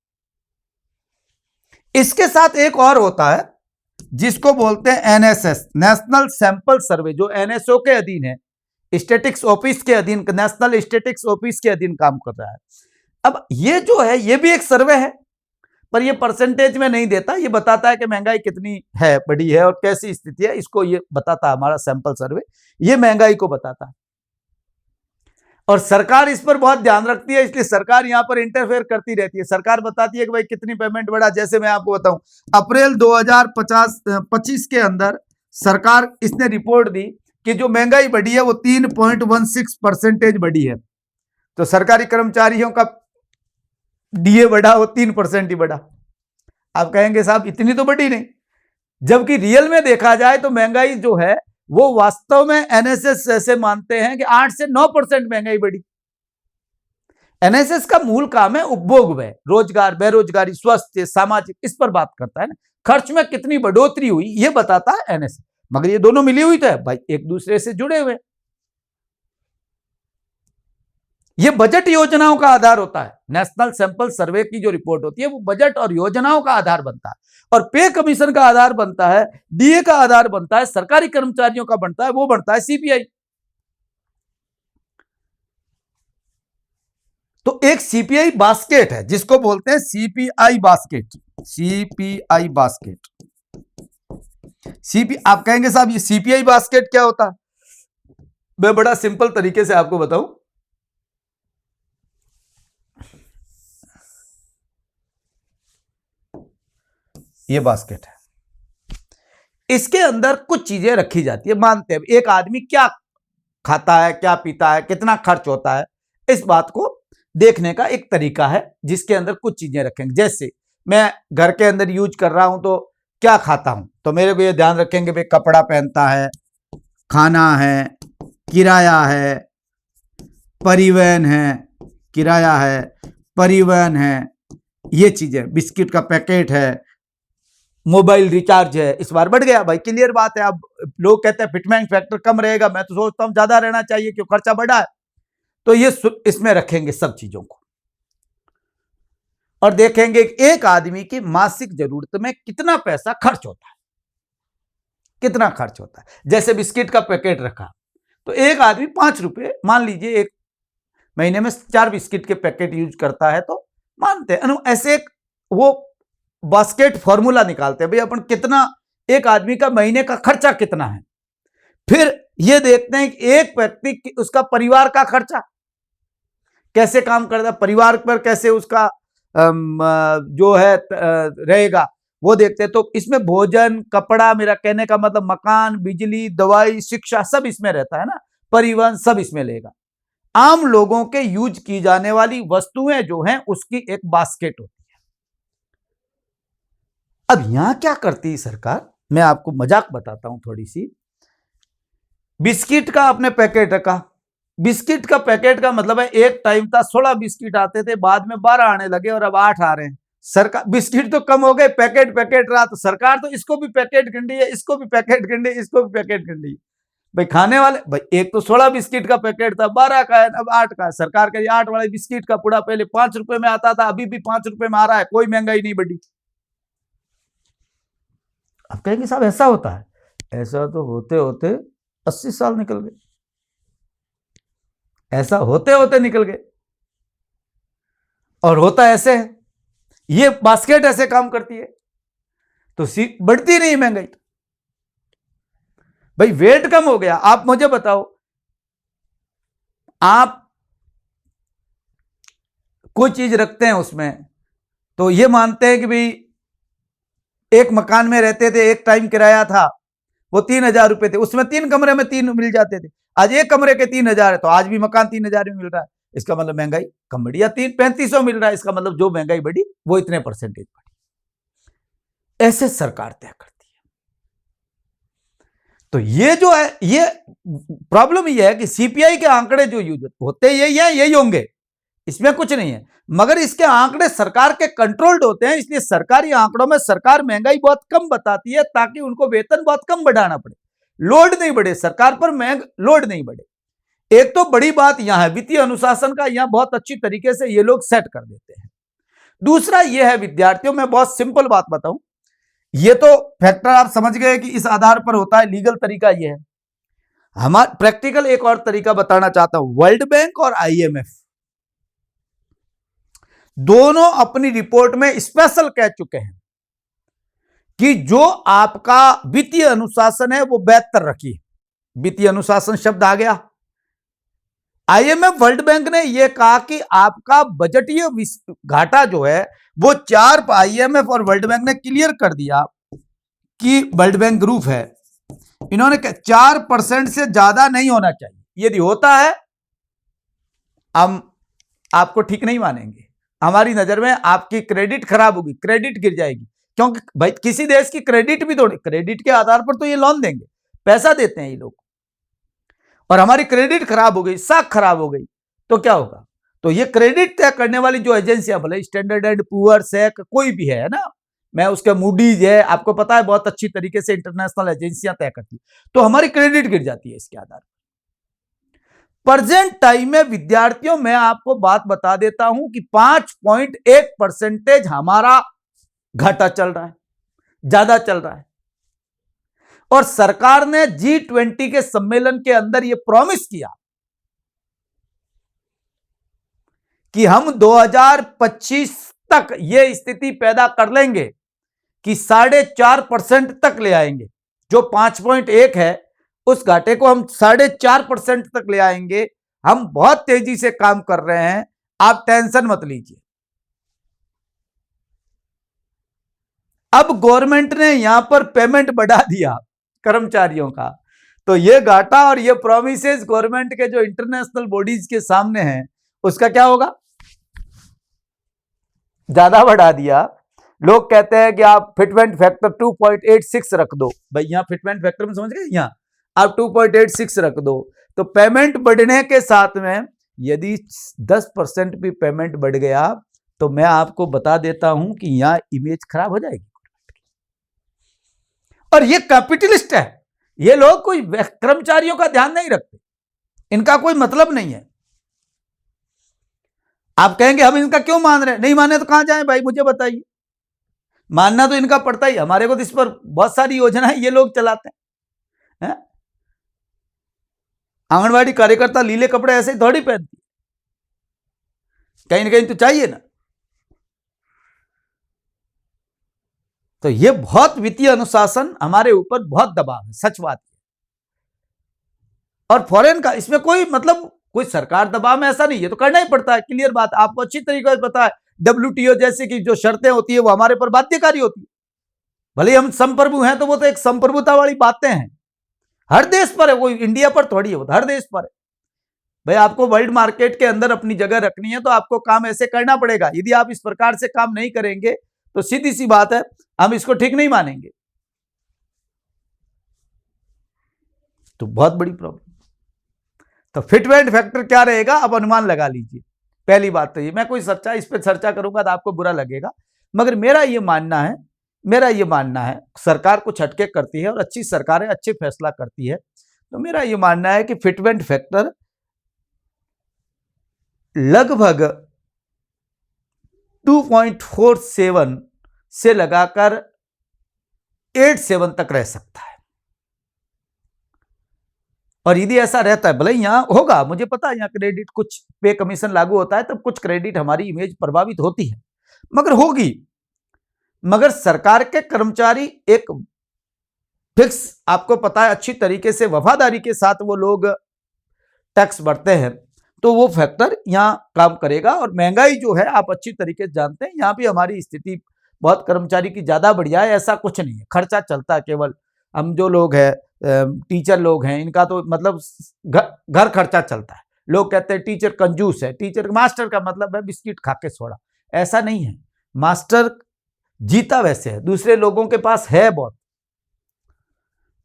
इसके साथ एक और होता है जिसको बोलते हैं एनएसएस, नेशनल सैंपल सर्वे, जो एनएसओ के अधीन है, स्टैटिक्स ऑफिस के अधीन, नेशनल स्टैटिक्स ऑफिस के अधीन काम कर रहा है। अब ये जो है ये भी एक सर्वे है, पर ये परसेंटेज में नहीं देता, ये बताता है कि महंगाई कितनी है, बड़ी है और कैसी स्थिति है, इसको ये बताता है हमारा सैंपल सर्वे, ये महंगाई को बताता है। और सरकार इस पर बहुत ध्यान रखती है, इसलिए सरकार यहां पर इंटरफेयर करती रहती है। सरकार बताती है कि भाई कितनी पेमेंट बढ़ा। जैसे मैं आपको बताऊं, अप्रैल 2025 के अंदर सरकार इसने रिपोर्ट दी कि जो महंगाई बढ़ी है वो 3.16% बढ़ी है। तो सरकारी कर्मचारियों का डीए बढ़ा, वो 3% ही बढ़ा। आप कहेंगे साहब इतनी तो बढ़ी नहीं, जबकि रियल में देखा जाए तो महंगाई जो है वो वास्तव में एनएसएस ऐसे मानते हैं कि 8 से 9% महंगाई बढ़ी। एनएसएस का मूल काम है उपभोग व्यय, रोजगार, बेरोजगारी, स्वास्थ्य, सामाजिक, इस पर बात करता है ना। खर्च में कितनी बढ़ोतरी हुई ये बताता है एनएसएस। मगर ये दोनों मिली हुई तो है भाई, एक दूसरे से जुड़े हुए। ये बजट योजनाओं का आधार होता है। नेशनल सैंपल सर्वे की जो रिपोर्ट होती है वो बजट और योजनाओं का आधार बनता है, और पे कमीशन का आधार बनता है, डीए का आधार बनता है, सरकारी कर्मचारियों का बनता है, वो बनता है सीपीआई। तो एक सीपीआई बास्केट है जिसको बोलते हैं सीपीआई बास्केट, सीपीआई बास्केट। आप कहेंगे साहब ये सीपीआई बास्केट क्या होता है? मैं बड़ा सिंपल तरीके से आपको बताऊं। ये बास्केट है, इसके अंदर कुछ चीजें रखी जाती है। मानते हैं एक आदमी क्या खाता है, क्या पीता है, कितना खर्च होता है, इस बात को देखने का एक तरीका है जिसके अंदर कुछ चीजें रखेंगे। जैसे मैं घर के अंदर यूज कर रहा हूं तो क्या खाता हूं, तो मेरे को ये ध्यान रखेंगे भाई कपड़ा पहनता है, खाना है, किराया है, परिवहन है, किराया है, परिवहन है, ये चीजें, बिस्किट का पैकेट है, मोबाइल रिचार्ज है। इस बार बढ़ गया भाई, क्लियर बात है। अब लोग कहते हैं फिटमेंट फैक्टर कम रहेगा, मैं तो सोचता हूं ज्यादा रहना चाहिए क्यों, खर्चा बढ़ा है। तो ये इसमें रखेंगे सब चीजों को, और देखेंगे एक आदमी की मासिक जरूरत में कितना पैसा खर्च होता है, कितना खर्च होता है। जैसे बिस्किट का पैकेट रखा तो एक आदमी 5 रुपए, मान लीजिए एक महीने में 4 बिस्किट के पैकेट यूज करता है, तो मानते हैं ऐसे एक वो बास्केट फॉर्मूला निकालते हैं भाई अपन कितना, एक आदमी का महीने का खर्चा कितना है। फिर ये देखते हैं कि एक व्यक्ति उसका परिवार का खर्चा कैसे काम करता है, परिवार पर कैसे उसका जो है रहेगा वो देखते हैं। तो इसमें भोजन, कपड़ा, मेरा कहने का मतलब मकान, बिजली, दवाई, शिक्षा, सब इसमें रहता है ना, परिवहन सब इसमें लेगा। आम लोगों के यूज की जाने वाली वस्तुएं जो हैं उसकी एक बास्केट होती है। अब यहां क्या करती है सरकार, मैं आपको मजाक बताता हूं थोड़ी सी। बिस्किट का आपने पैकेट रखा, बिस्किट का पैकेट का मतलब है एक टाइम था 16 बिस्किट आते थे, बाद में 12 आने लगे और अब 8 आ रहे हैं। सरकार, बिस्किट तो कम हो गए, पैकेट रहा, तो सरकार तो इसको भी पैकेट गिन रही है, इसको भी पैकेट गिन रही है, इसको भी पैकेट गिन रही है। भाई खाने वाले, भाई एक तो 16 बिस्किट का पैकेट था, 12 का है, अब 8 का है। सरकार कह रही 8 वाले बिस्किट का पुड़ा पहले 5 रुपए में आता था, अभी भी 5 रुपए में आ रहा है, कोई महंगाई नहीं बढ़ी। अब कहेंगे साहब ऐसा होता है, ऐसा तो होते होते 80 साल निकल गए, ऐसा होते होते निकल गए। और होता ऐसे है, ये बास्केट ऐसे काम करती है, तो बढ़ती नहीं महंगाई। भाई वेट कम हो गया। आप मुझे बताओ, आप कोई चीज रखते हैं उसमें, तो ये मानते हैं कि भाई एक मकान में रहते थे, एक टाइम किराया था वो 3,000 रुपए थे, उसमें 3 कमरे में 3 मिल जाते थे। आज एक कमरे के 3,000 है, तो आज भी मकान 3,000 में मिल रहा है, इसका मतलब महंगाई कम बढ़ी। या 3500 मिल रहा है, इसका मतलब जो महंगाई बढ़ी वो इतने परसेंटेज बढ़ी। ऐसे सरकार तय करती है। तो ये जो है, ये प्रॉब्लम ये है कि सीपीआई के आंकड़े जो यूज होते यही होंगे, इसमें कुछ नहीं है, मगर इसके आंकड़े सरकार के कंट्रोल्ड होते हैं, इसलिए सरकारी आंकड़ों में सरकार महंगाई बहुत कम बताती है ताकि उनको वेतन बहुत कम बढ़ाना पड़े। लोड नहीं बढ़े सरकार पर, लोड नहीं बढ़े। एक तो बड़ी बात यहां है, वित्तीय अनुशासन का यहां बहुत अच्छी तरीके से ये लोग सेट कर देते हैं। दूसरा ये है विद्यार्थियों, मैं बहुत सिंपल बात बताऊं, ये तो फैक्टर आप समझ गए कि इस आधार पर होता है, लीगल तरीका ये है। हमारा प्रैक्टिकल एक और तरीका बताना चाहता हूं। वर्ल्ड बैंक और आईएमएफ दोनों अपनी रिपोर्ट में स्पेशल कह चुके हैं कि जो आपका वित्तीय अनुशासन है वो बेहतर रखिए। वित्तीय अनुशासन शब्द आ गया। आईएमएफ वर्ल्ड बैंक ने यह कहा कि आपका बजटीय घाटा जो है वो आईएमएफ और वर्ल्ड बैंक ने क्लियर कर दिया कि वर्ल्ड बैंक ग्रुप है, इन्होंने 4% से ज्यादा नहीं होना चाहिए। यदि होता है हम आपको ठीक नहीं मानेंगे, हमारी नजर में आपकी क्रेडिट खराब होगी, क्रेडिट गिर जाएगी। क्योंकि भाई किसी देश की क्रेडिट भी थोड़ी, क्रेडिट के आधार पर तो ये लोन देंगे, पैसा देते हैं ये लोग, और हमारी क्रेडिट खराब हो गई, साख खराब हो गई तो क्या होगा? तो ये क्रेडिट तय करने वाली जो एजेंसियां, भले स्टैंडर्ड एंड पुअर, सैक, कोई भी है ना, मैं उसके मूडीज है, आपको पता है बहुत अच्छी तरीके से इंटरनेशनल एजेंसियां तय करती, तो हमारी क्रेडिट गिर जाती है इसके आधार पर। प्रेजेंट टाइम में विद्यार्थियों, मैं आपको बात बता देता हूं कि 5.1% हमारा घाटा चल रहा है, ज्यादा चल रहा है। और सरकार ने G20 के सम्मेलन के अंदर यह प्रॉमिस किया कि हम 2025 तक यह स्थिति पैदा कर लेंगे कि 4.5% तक ले आएंगे। जो 5.1 है उस घाटे को हम 4.5% तक ले आएंगे। हम बहुत तेजी से काम कर रहे हैं, आप टेंशन मत लीजिए। अब गवर्नमेंट ने यहां पर पेमेंट बढ़ा दिया कर्मचारियों का, तो यह घाटा और यह प्रोमिसेस गवर्नमेंट के जो इंटरनेशनल बॉडीज के सामने हैं उसका क्या होगा? ज्यादा बढ़ा दिया। लोग कहते हैं कि आप फिटमेंट फैक्टर 2.86 रख दो। भाई यहां फिटमेंट फैक्टर में समझ गए, यहां आप 2.86 रख दो, तो पेमेंट बढ़ने के साथ में यदि 10% भी पेमेंट बढ़ गया तो मैं आपको बता देता हूं कि यहां इमेज खराब हो जाएगी। और ये कैपिटलिस्ट है, ये लोग कोई कर्मचारियों का ध्यान नहीं रखते, इनका कोई मतलब नहीं है। आप कहेंगे हम इनका क्यों मान रहे हैं? नहीं माने तो कहां जाए भाई, मुझे बताइए। मानना तो इनका पड़ता ही, हमारे को तो इस पर बहुत सारी योजनाएं ये लोग चलाते हैं। आंगनवाड़ी कार्यकर्ता लीले कपड़े ऐसे ही थोड़ी पहनती, कहीं ना कहीं तो चाहिए ना। तो ये बहुत वित्तीय अनुशासन हमारे ऊपर बहुत दबाव है, सच बात है। और फॉरेन का इसमें कोई मतलब, कोई सरकार दबाव में ऐसा नहीं, है तो करना ही पड़ता है, क्लियर बात, आपको अच्छी तरीके से पता है। WTO जैसे की जो शर्तें होती है वो हमारे पर बाध्यकारी होती है। भले हम संप्रभु हैं तो वो तो एक संप्रभुता वाली बातें हैं, हर देश पर है, कोई इंडिया पर थोड़ी है, वो हर देश पर है। भाई आपको वर्ल्ड मार्केट के अंदर अपनी जगह रखनी है तो आपको काम ऐसे करना पड़ेगा। यदि आप इस प्रकार से काम नहीं करेंगे तो सीधी सी बात है, हम इसको ठीक नहीं मानेंगे। तो बहुत बड़ी प्रॉब्लम। तो फिटमेंट फैक्टर क्या रहेगा, अब अनुमान लगा लीजिए। पहली बात तो ये, मैं कोई इस पे चर्चा करूंगा तो आपको बुरा लगेगा, मगर मेरा ये मानना है सरकार कुछ हटके करती है और अच्छी सरकारें अच्छे फैसला करती है, तो मेरा ये मानना है कि फिटमेंट फैक्टर लगभग 2.47 से लगाकर 8.7 तक रह सकता है। और यदि ऐसा रहता है, भले यहां होगा, मुझे पता है यहां क्रेडिट कुछ पे कमीशन लागू होता है तब कुछ क्रेडिट हमारी इमेज प्रभावित होती है, मगर होगी। मगर सरकार के कर्मचारी एक फिक्स, आपको पता है अच्छी तरीके से वफादारी के साथ वो लोग टैक्स भरते हैं, तो वो फैक्टर यहां काम करेगा। और महंगाई जो है आप अच्छी तरीके से जानते हैं, यहां भी हमारी स्थिति बहुत कर्मचारी की ज्यादा बढ़िया है, ऐसा कुछ नहीं है, खर्चा चलता है। केवल हम जो लोग हैं, टीचर लोग हैं, इनका तो मतलब घर खर्चा चलता है। लोग कहते हैं टीचर कंजूस है, मास्टर का मतलब है बिस्किट खा के सोड़ा, ऐसा नहीं है। मास्टर जीता वैसे है, दूसरे लोगों के पास है बहुत,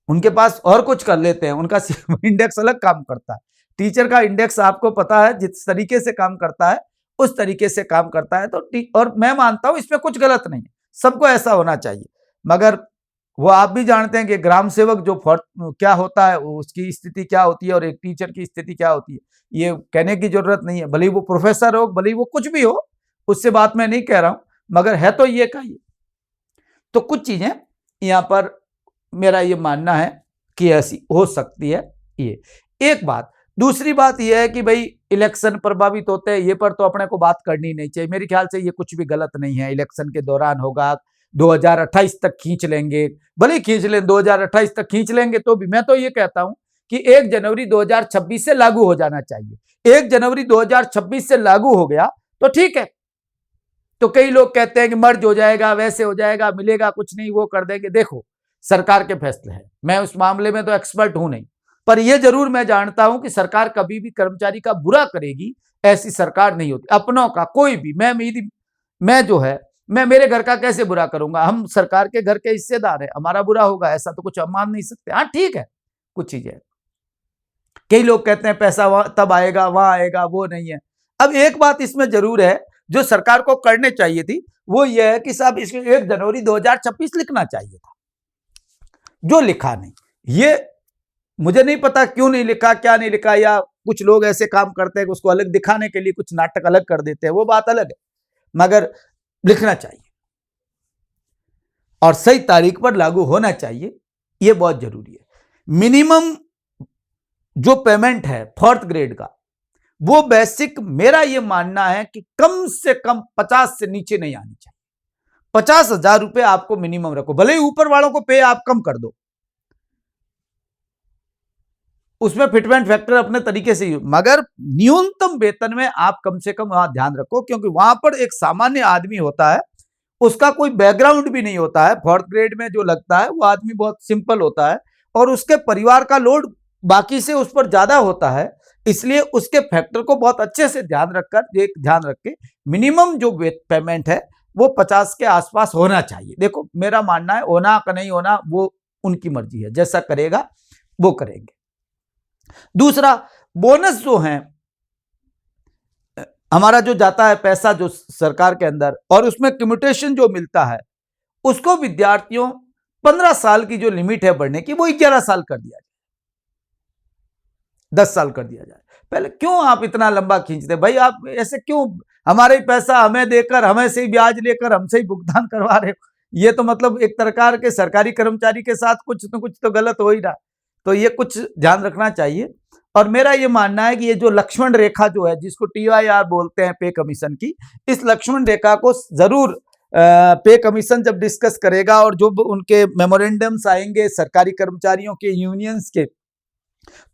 उनके पास और कुछ कर लेते हैं, उनका इंडेक्स अलग काम करता है। टीचर का इंडेक्स आपको पता है जिस तरीके से काम करता है उस तरीके से काम करता है। तो और मैं मानता हूं इसमें कुछ गलत नहीं है, सबको ऐसा होना चाहिए, मगर वो आप भी जानते हैं कि ग्राम सेवक जो क्या होता है, उसकी स्थिति क्या होती है और एक टीचर की स्थिति क्या होती है, ये कहने की जरूरत नहीं है। भले ही वो प्रोफेसर हो, भले ही वो कुछ भी हो, उससे बात मैं नहीं कह रहा हूं, मगर है तो ये का ये। तो कुछ चीजें यहां पर मेरा ये मानना है कि ऐसी हो सकती है। ये एक बात। दूसरी बात यह है कि भाई इलेक्शन प्रभावित होते हैं, ये पर तो अपने को बात करनी नहीं चाहिए। मेरे ख्याल से ये कुछ भी गलत नहीं है। इलेक्शन के दौरान होगा, 2028 तक खींच लेंगे, भले खींच लें, 2028 तक खींच लेंगे तो भी मैं तो ये कहता हूं कि 1 जनवरी 2026 से लागू हो जाना चाहिए। 1 जनवरी 2026 से लागू हो गया तो ठीक है। तो कई लोग कहते हैं कि मर्ज हो जाएगा, वैसे हो जाएगा, मिलेगा कुछ नहीं, वो कर देंगे। देखो, सरकार के फैसले हैं, मैं उस मामले में तो एक्सपर्ट हूं नहीं, पर यह जरूर मैं जानता हूं कि सरकार कभी भी कर्मचारी का बुरा करेगी, ऐसी सरकार नहीं होती। अपनों का कोई भी, मैं जो है, मैं मेरे घर का कैसे बुरा करूंगा? हम सरकार के घर के हिस्सेदार हैं, हमारा बुरा होगा ऐसा तो कुछ हम मान नहीं सकते। हाँ ठीक है, कुछ चीजें, कई लोग कहते हैं पैसा तब आएगा, वहां आएगा, वो नहीं है। अब एक बात इसमें जरूर है जो सरकार को करने चाहिए थी, वो ये है कि साहब इसमें 1 जनवरी 2026 लिखना चाहिए था, जो लिखा नहीं। ये मुझे नहीं पता क्यों नहीं लिखा, क्या नहीं लिखा, या कुछ लोग ऐसे काम करते हैं कि उसको अलग दिखाने के लिए कुछ नाटक अलग कर देते हैं, वो बात अलग है, मगर लिखना चाहिए और सही तारीख पर लागू होना चाहिए, ये बहुत जरूरी है। मिनिमम जो पेमेंट है 4th ग्रेड का, वो बेसिक मेरा ये मानना है कि कम से कम 50 से नीचे नहीं आनी चाहिए। 50,000 रुपए आपको मिनिमम रखो, भले ही ऊपर वालों को पे आप कम कर दो, उसमें फिटमेंट फैक्टर अपने तरीके से, मगर न्यूनतम वेतन में आप कम से कम वहां ध्यान रखो, क्योंकि वहां पर एक सामान्य आदमी होता है, उसका कोई बैकग्राउंड भी नहीं होता है। 4th ग्रेड में जो लगता है वो आदमी बहुत सिंपल होता है और उसके परिवार का लोड बाकी से उस पर ज्यादा होता है, इसलिए उसके फैक्टर को बहुत अच्छे से ध्यान रख के मिनिमम जो पेमेंट है वो 50 के आसपास होना चाहिए। देखो, मेरा मानना है, होना का नहीं होना वो उनकी मर्जी है, जैसा करेगा वो करेंगे। दूसरा, बोनस जो है हमारा, जो जाता है पैसा जो सरकार के अंदर, और उसमें कम्यूटेशन जो मिलता है, उसको विद्यार्थियों 15 साल की जो लिमिट है बढ़ने की, वो 11 साल कर दिया जाए, 10 साल कर दिया जाए। पहले क्यों आप इतना लंबा खींचते भाई? आप ऐसे क्यों हमारे पैसा हमें देकर, हमें से ही ब्याज लेकर, हमसे ही भुगतान करवा रहे हो? ये तो मतलब एक प्रकार के सरकारी कर्मचारी के साथ कुछ तो गलत हो ही रहा। तो ये कुछ ध्यान रखना चाहिए। और मेरा ये मानना है कि ये जो लक्ष्मण रेखा जो है, जिसको TYR बोलते हैं, पे कमीशन की, इस लक्ष्मण रेखा को जरूर पे कमीशन जब डिस्कस करेगा और जो उनके मेमोरेंडम्स आएंगे सरकारी कर्मचारियों के यूनियंस के,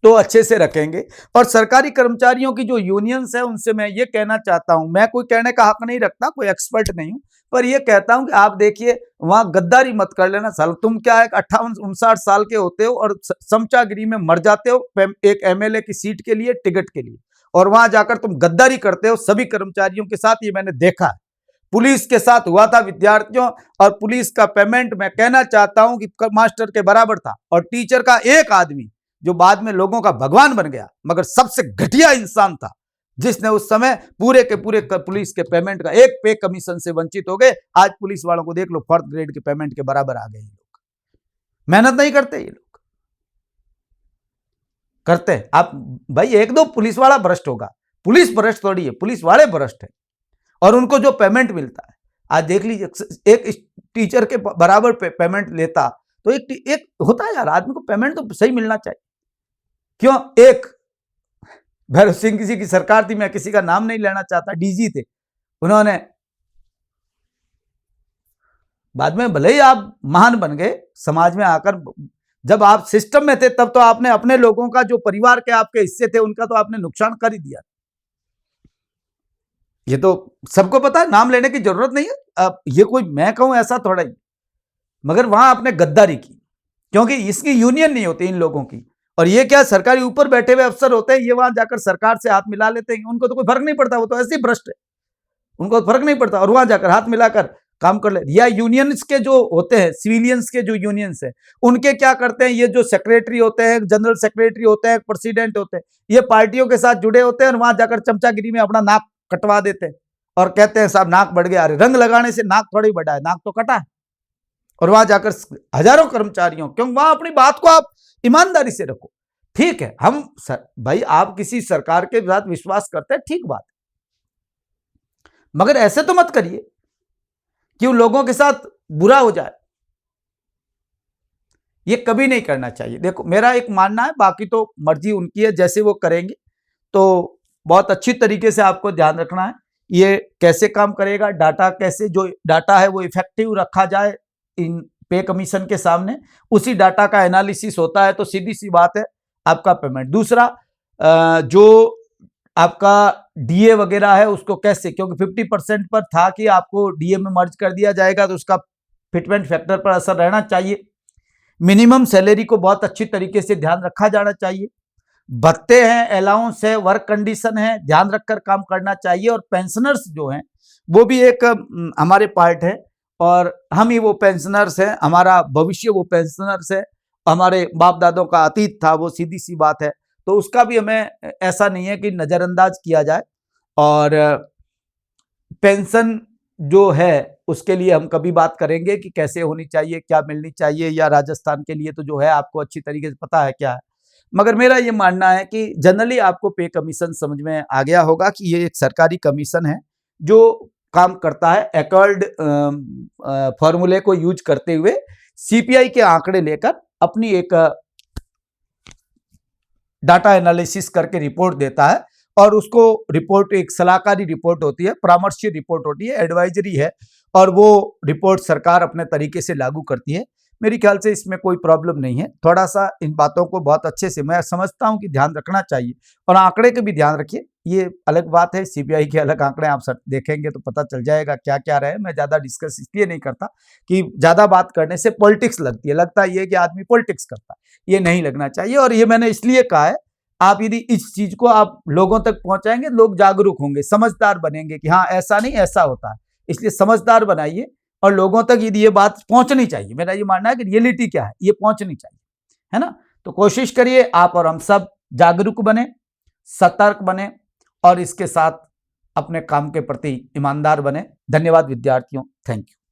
तो अच्छे से रखेंगे। और सरकारी कर्मचारियों की जो यूनियंस है, उनसे मैं ये कहना चाहता हूं, मैं कोई कहने का हक नहीं रखता, कोई एक्सपर्ट नहीं हूं, पर ये कहता हूं कि आप देखिए, वहां गद्दारी मत कर लेना। साल तुम क्या है, 58-59 साल के होते हो और समचागिरी में मर जाते हो एक MLA की सीट के लिए, टिकट के लिए, और वहां जाकर तुम गद्दारी करते हो सभी कर्मचारियों के साथ। ये मैंने देखा है, पुलिस के साथ हुआ था विद्यार्थियों, और पुलिस का पेमेंट मैं कहना चाहता हूं कि मास्टर के बराबर था, और टीचर का एक आदमी जो बाद में लोगों का भगवान बन गया, मगर सबसे घटिया इंसान था, जिसने उस समय पूरे के पूरे पुलिस के पेमेंट का, एक पे कमीशन से वंचित हो गए। आज पुलिस वालों को देख लो, 4th ग्रेड के पेमेंट के बराबर आ गए। ये लोग मेहनत नहीं करते, ये लोग करते हैं। आप भाई, एक दो पुलिस वाला भ्रष्ट होगा, पुलिस भ्रष्ट थोड़ी है, पुलिस वाले भ्रष्ट है, और उनको जो पेमेंट मिलता है, आज देख लीजिए, एक टीचर के बराबर पेमेंट लेता तो एक होता है यार, आदमी को पेमेंट तो सही मिलना चाहिए। क्यों? एक भैरव सिंह किसी की सरकार थी, मैं किसी का नाम नहीं लेना चाहता, DG थे, उन्होंने बाद में भले ही आप महान बन गए समाज में आकर, जब आप सिस्टम में थे तब तो आपने अपने लोगों का, जो परिवार के आपके हिस्से थे, उनका तो आपने नुकसान कर ही दिया। ये तो सबको पता है, नाम लेने की जरूरत नहीं है। अब ये कोई मैं कहूं ऐसा थोड़ा ही, मगर वहां आपने गद्दारी की, क्योंकि इसकी यूनियन नहीं होती इन लोगों की। और ये क्या, सरकारी ऊपर बैठे हुए अफसर होते हैं, ये वहां जाकर सरकार से हाथ मिला लेते हैं, उनको तो कोई फर्क नहीं पड़ता, वो तो ऐसे ही भ्रष्ट है, उनको फर्क नहीं पड़ता, और वहां जाकर हाथ मिलाकर काम कर ले। या यूनियंस के जो होते हैं, सिविलियंस के जो यूनियंस है, उनके क्या करते हैं, ये जो सेक्रेटरी होते हैं, जनरल सेक्रेटरी होते हैं, प्रेसिडेंट होते हैं, ये पार्टियों के साथ जुड़े होते हैं, और वहां जाकर चमचागिरी में अपना नाक कटवा देते हैं और कहते हैं साहब नाक बढ़ गया। अरे रंग लगाने से नाक थोड़ी बढ़ा है, नाक तो कटा है। और वहां जाकर हजारों कर्मचारियों, क्योंकि वहां अपनी बात को आप ईमानदारी से रखो। ठीक है, हम भाई आप किसी सरकार के साथ विश्वास करते हैं, ठीक बात है, मगर ऐसे तो मत करिए कि उन लोगों के साथ बुरा हो जाए। ये कभी नहीं करना चाहिए। देखो मेरा एक मानना है, बाकी तो मर्जी उनकी है, जैसे वो करेंगे। तो बहुत अच्छी तरीके से आपको ध्यान रखना है ये कैसे काम करेगा, डाटा कैसे, जो डाटा है वो इफेक्टिव रखा जाए इन पे कमीशन के सामने, उसी डाटा का एनालिसिस होता है तो सीधी सी बात है आपका पेमेंट। दूसरा जो आपका डीए वगैरह है उसको कैसे, क्योंकि 50% पर था कि आपको डीए में मर्ज कर दिया जाएगा, तो उसका फिटमेंट फैक्टर पर असर रहना चाहिए। मिनिमम सैलरी को बहुत अच्छी तरीके से ध्यान रखा जाना चाहिए। भत्ते हैं, अलाउंस है, वर्क कंडीशन है, ध्यान रखकर काम करना चाहिए। और पेंशनर्स जो हैं वो भी एक हमारे पार्ट है, और हम ही वो पेंशनर्स हैं, हमारा भविष्य वो पेंशनर्स है, हमारे बाप दादों का अतीत था वो, सीधी सी बात है। तो उसका भी हमें ऐसा नहीं है कि नजरअंदाज किया जाए। और पेंशन जो है उसके लिए हम कभी बात करेंगे कि कैसे होनी चाहिए, क्या मिलनी चाहिए, या राजस्थान के लिए तो जो है आपको अच्छी तरीके से पता है क्या है। मगर मेरा ये मानना है कि जनरली आपको पे कमीशन समझ में आ गया होगा कि ये एक सरकारी कमीशन है जो काम करता है एकॉर्ड फॉर्मूले को यूज करते हुए, सीपीआई के आंकड़े लेकर अपनी एक डाटा एनालिसिस करके रिपोर्ट देता है। और उसको रिपोर्ट एक सलाहकारी रिपोर्ट होती है, परामर्शी रिपोर्ट होती है, एडवाइजरी है, और वो रिपोर्ट सरकार अपने तरीके से लागू करती है। मेरे ख्याल से इसमें कोई प्रॉब्लम नहीं है। थोड़ा सा इन बातों को बहुत अच्छे से मैं समझता हूं कि ध्यान रखना चाहिए, और आंकड़े के भी ध्यान रखिए। ये अलग बात है, सीबीआई के अलग आंकड़े आप सब देखेंगे तो पता चल जाएगा क्या क्या रहे। मैं ज्यादा डिस्कस इसलिए नहीं करता कि ज्यादा बात करने से पॉलिटिक्स लगती है, लगता है ये कि आदमी पॉलिटिक्स करता है, ये नहीं लगना चाहिए। और ये मैंने इसलिए कहा है, आप यदि इस चीज को आप लोगों तक पहुंचाएंगे, लोग जागरूक होंगे, समझदार बनेंगे कि हाँ ऐसा नहीं ऐसा होता है। इसलिए समझदार बनाइए, और लोगों तक यदि ये बात पहुंचनी चाहिए। मेरा ये मानना है कि रियलिटी क्या है ये पहुंचनी चाहिए, है ना। तो कोशिश करिए आप और हम सब जागरूक बने, सतर्क बने, और इसके साथ अपने काम के प्रति ईमानदार बने। धन्यवाद विद्यार्थियों, थैंक यू।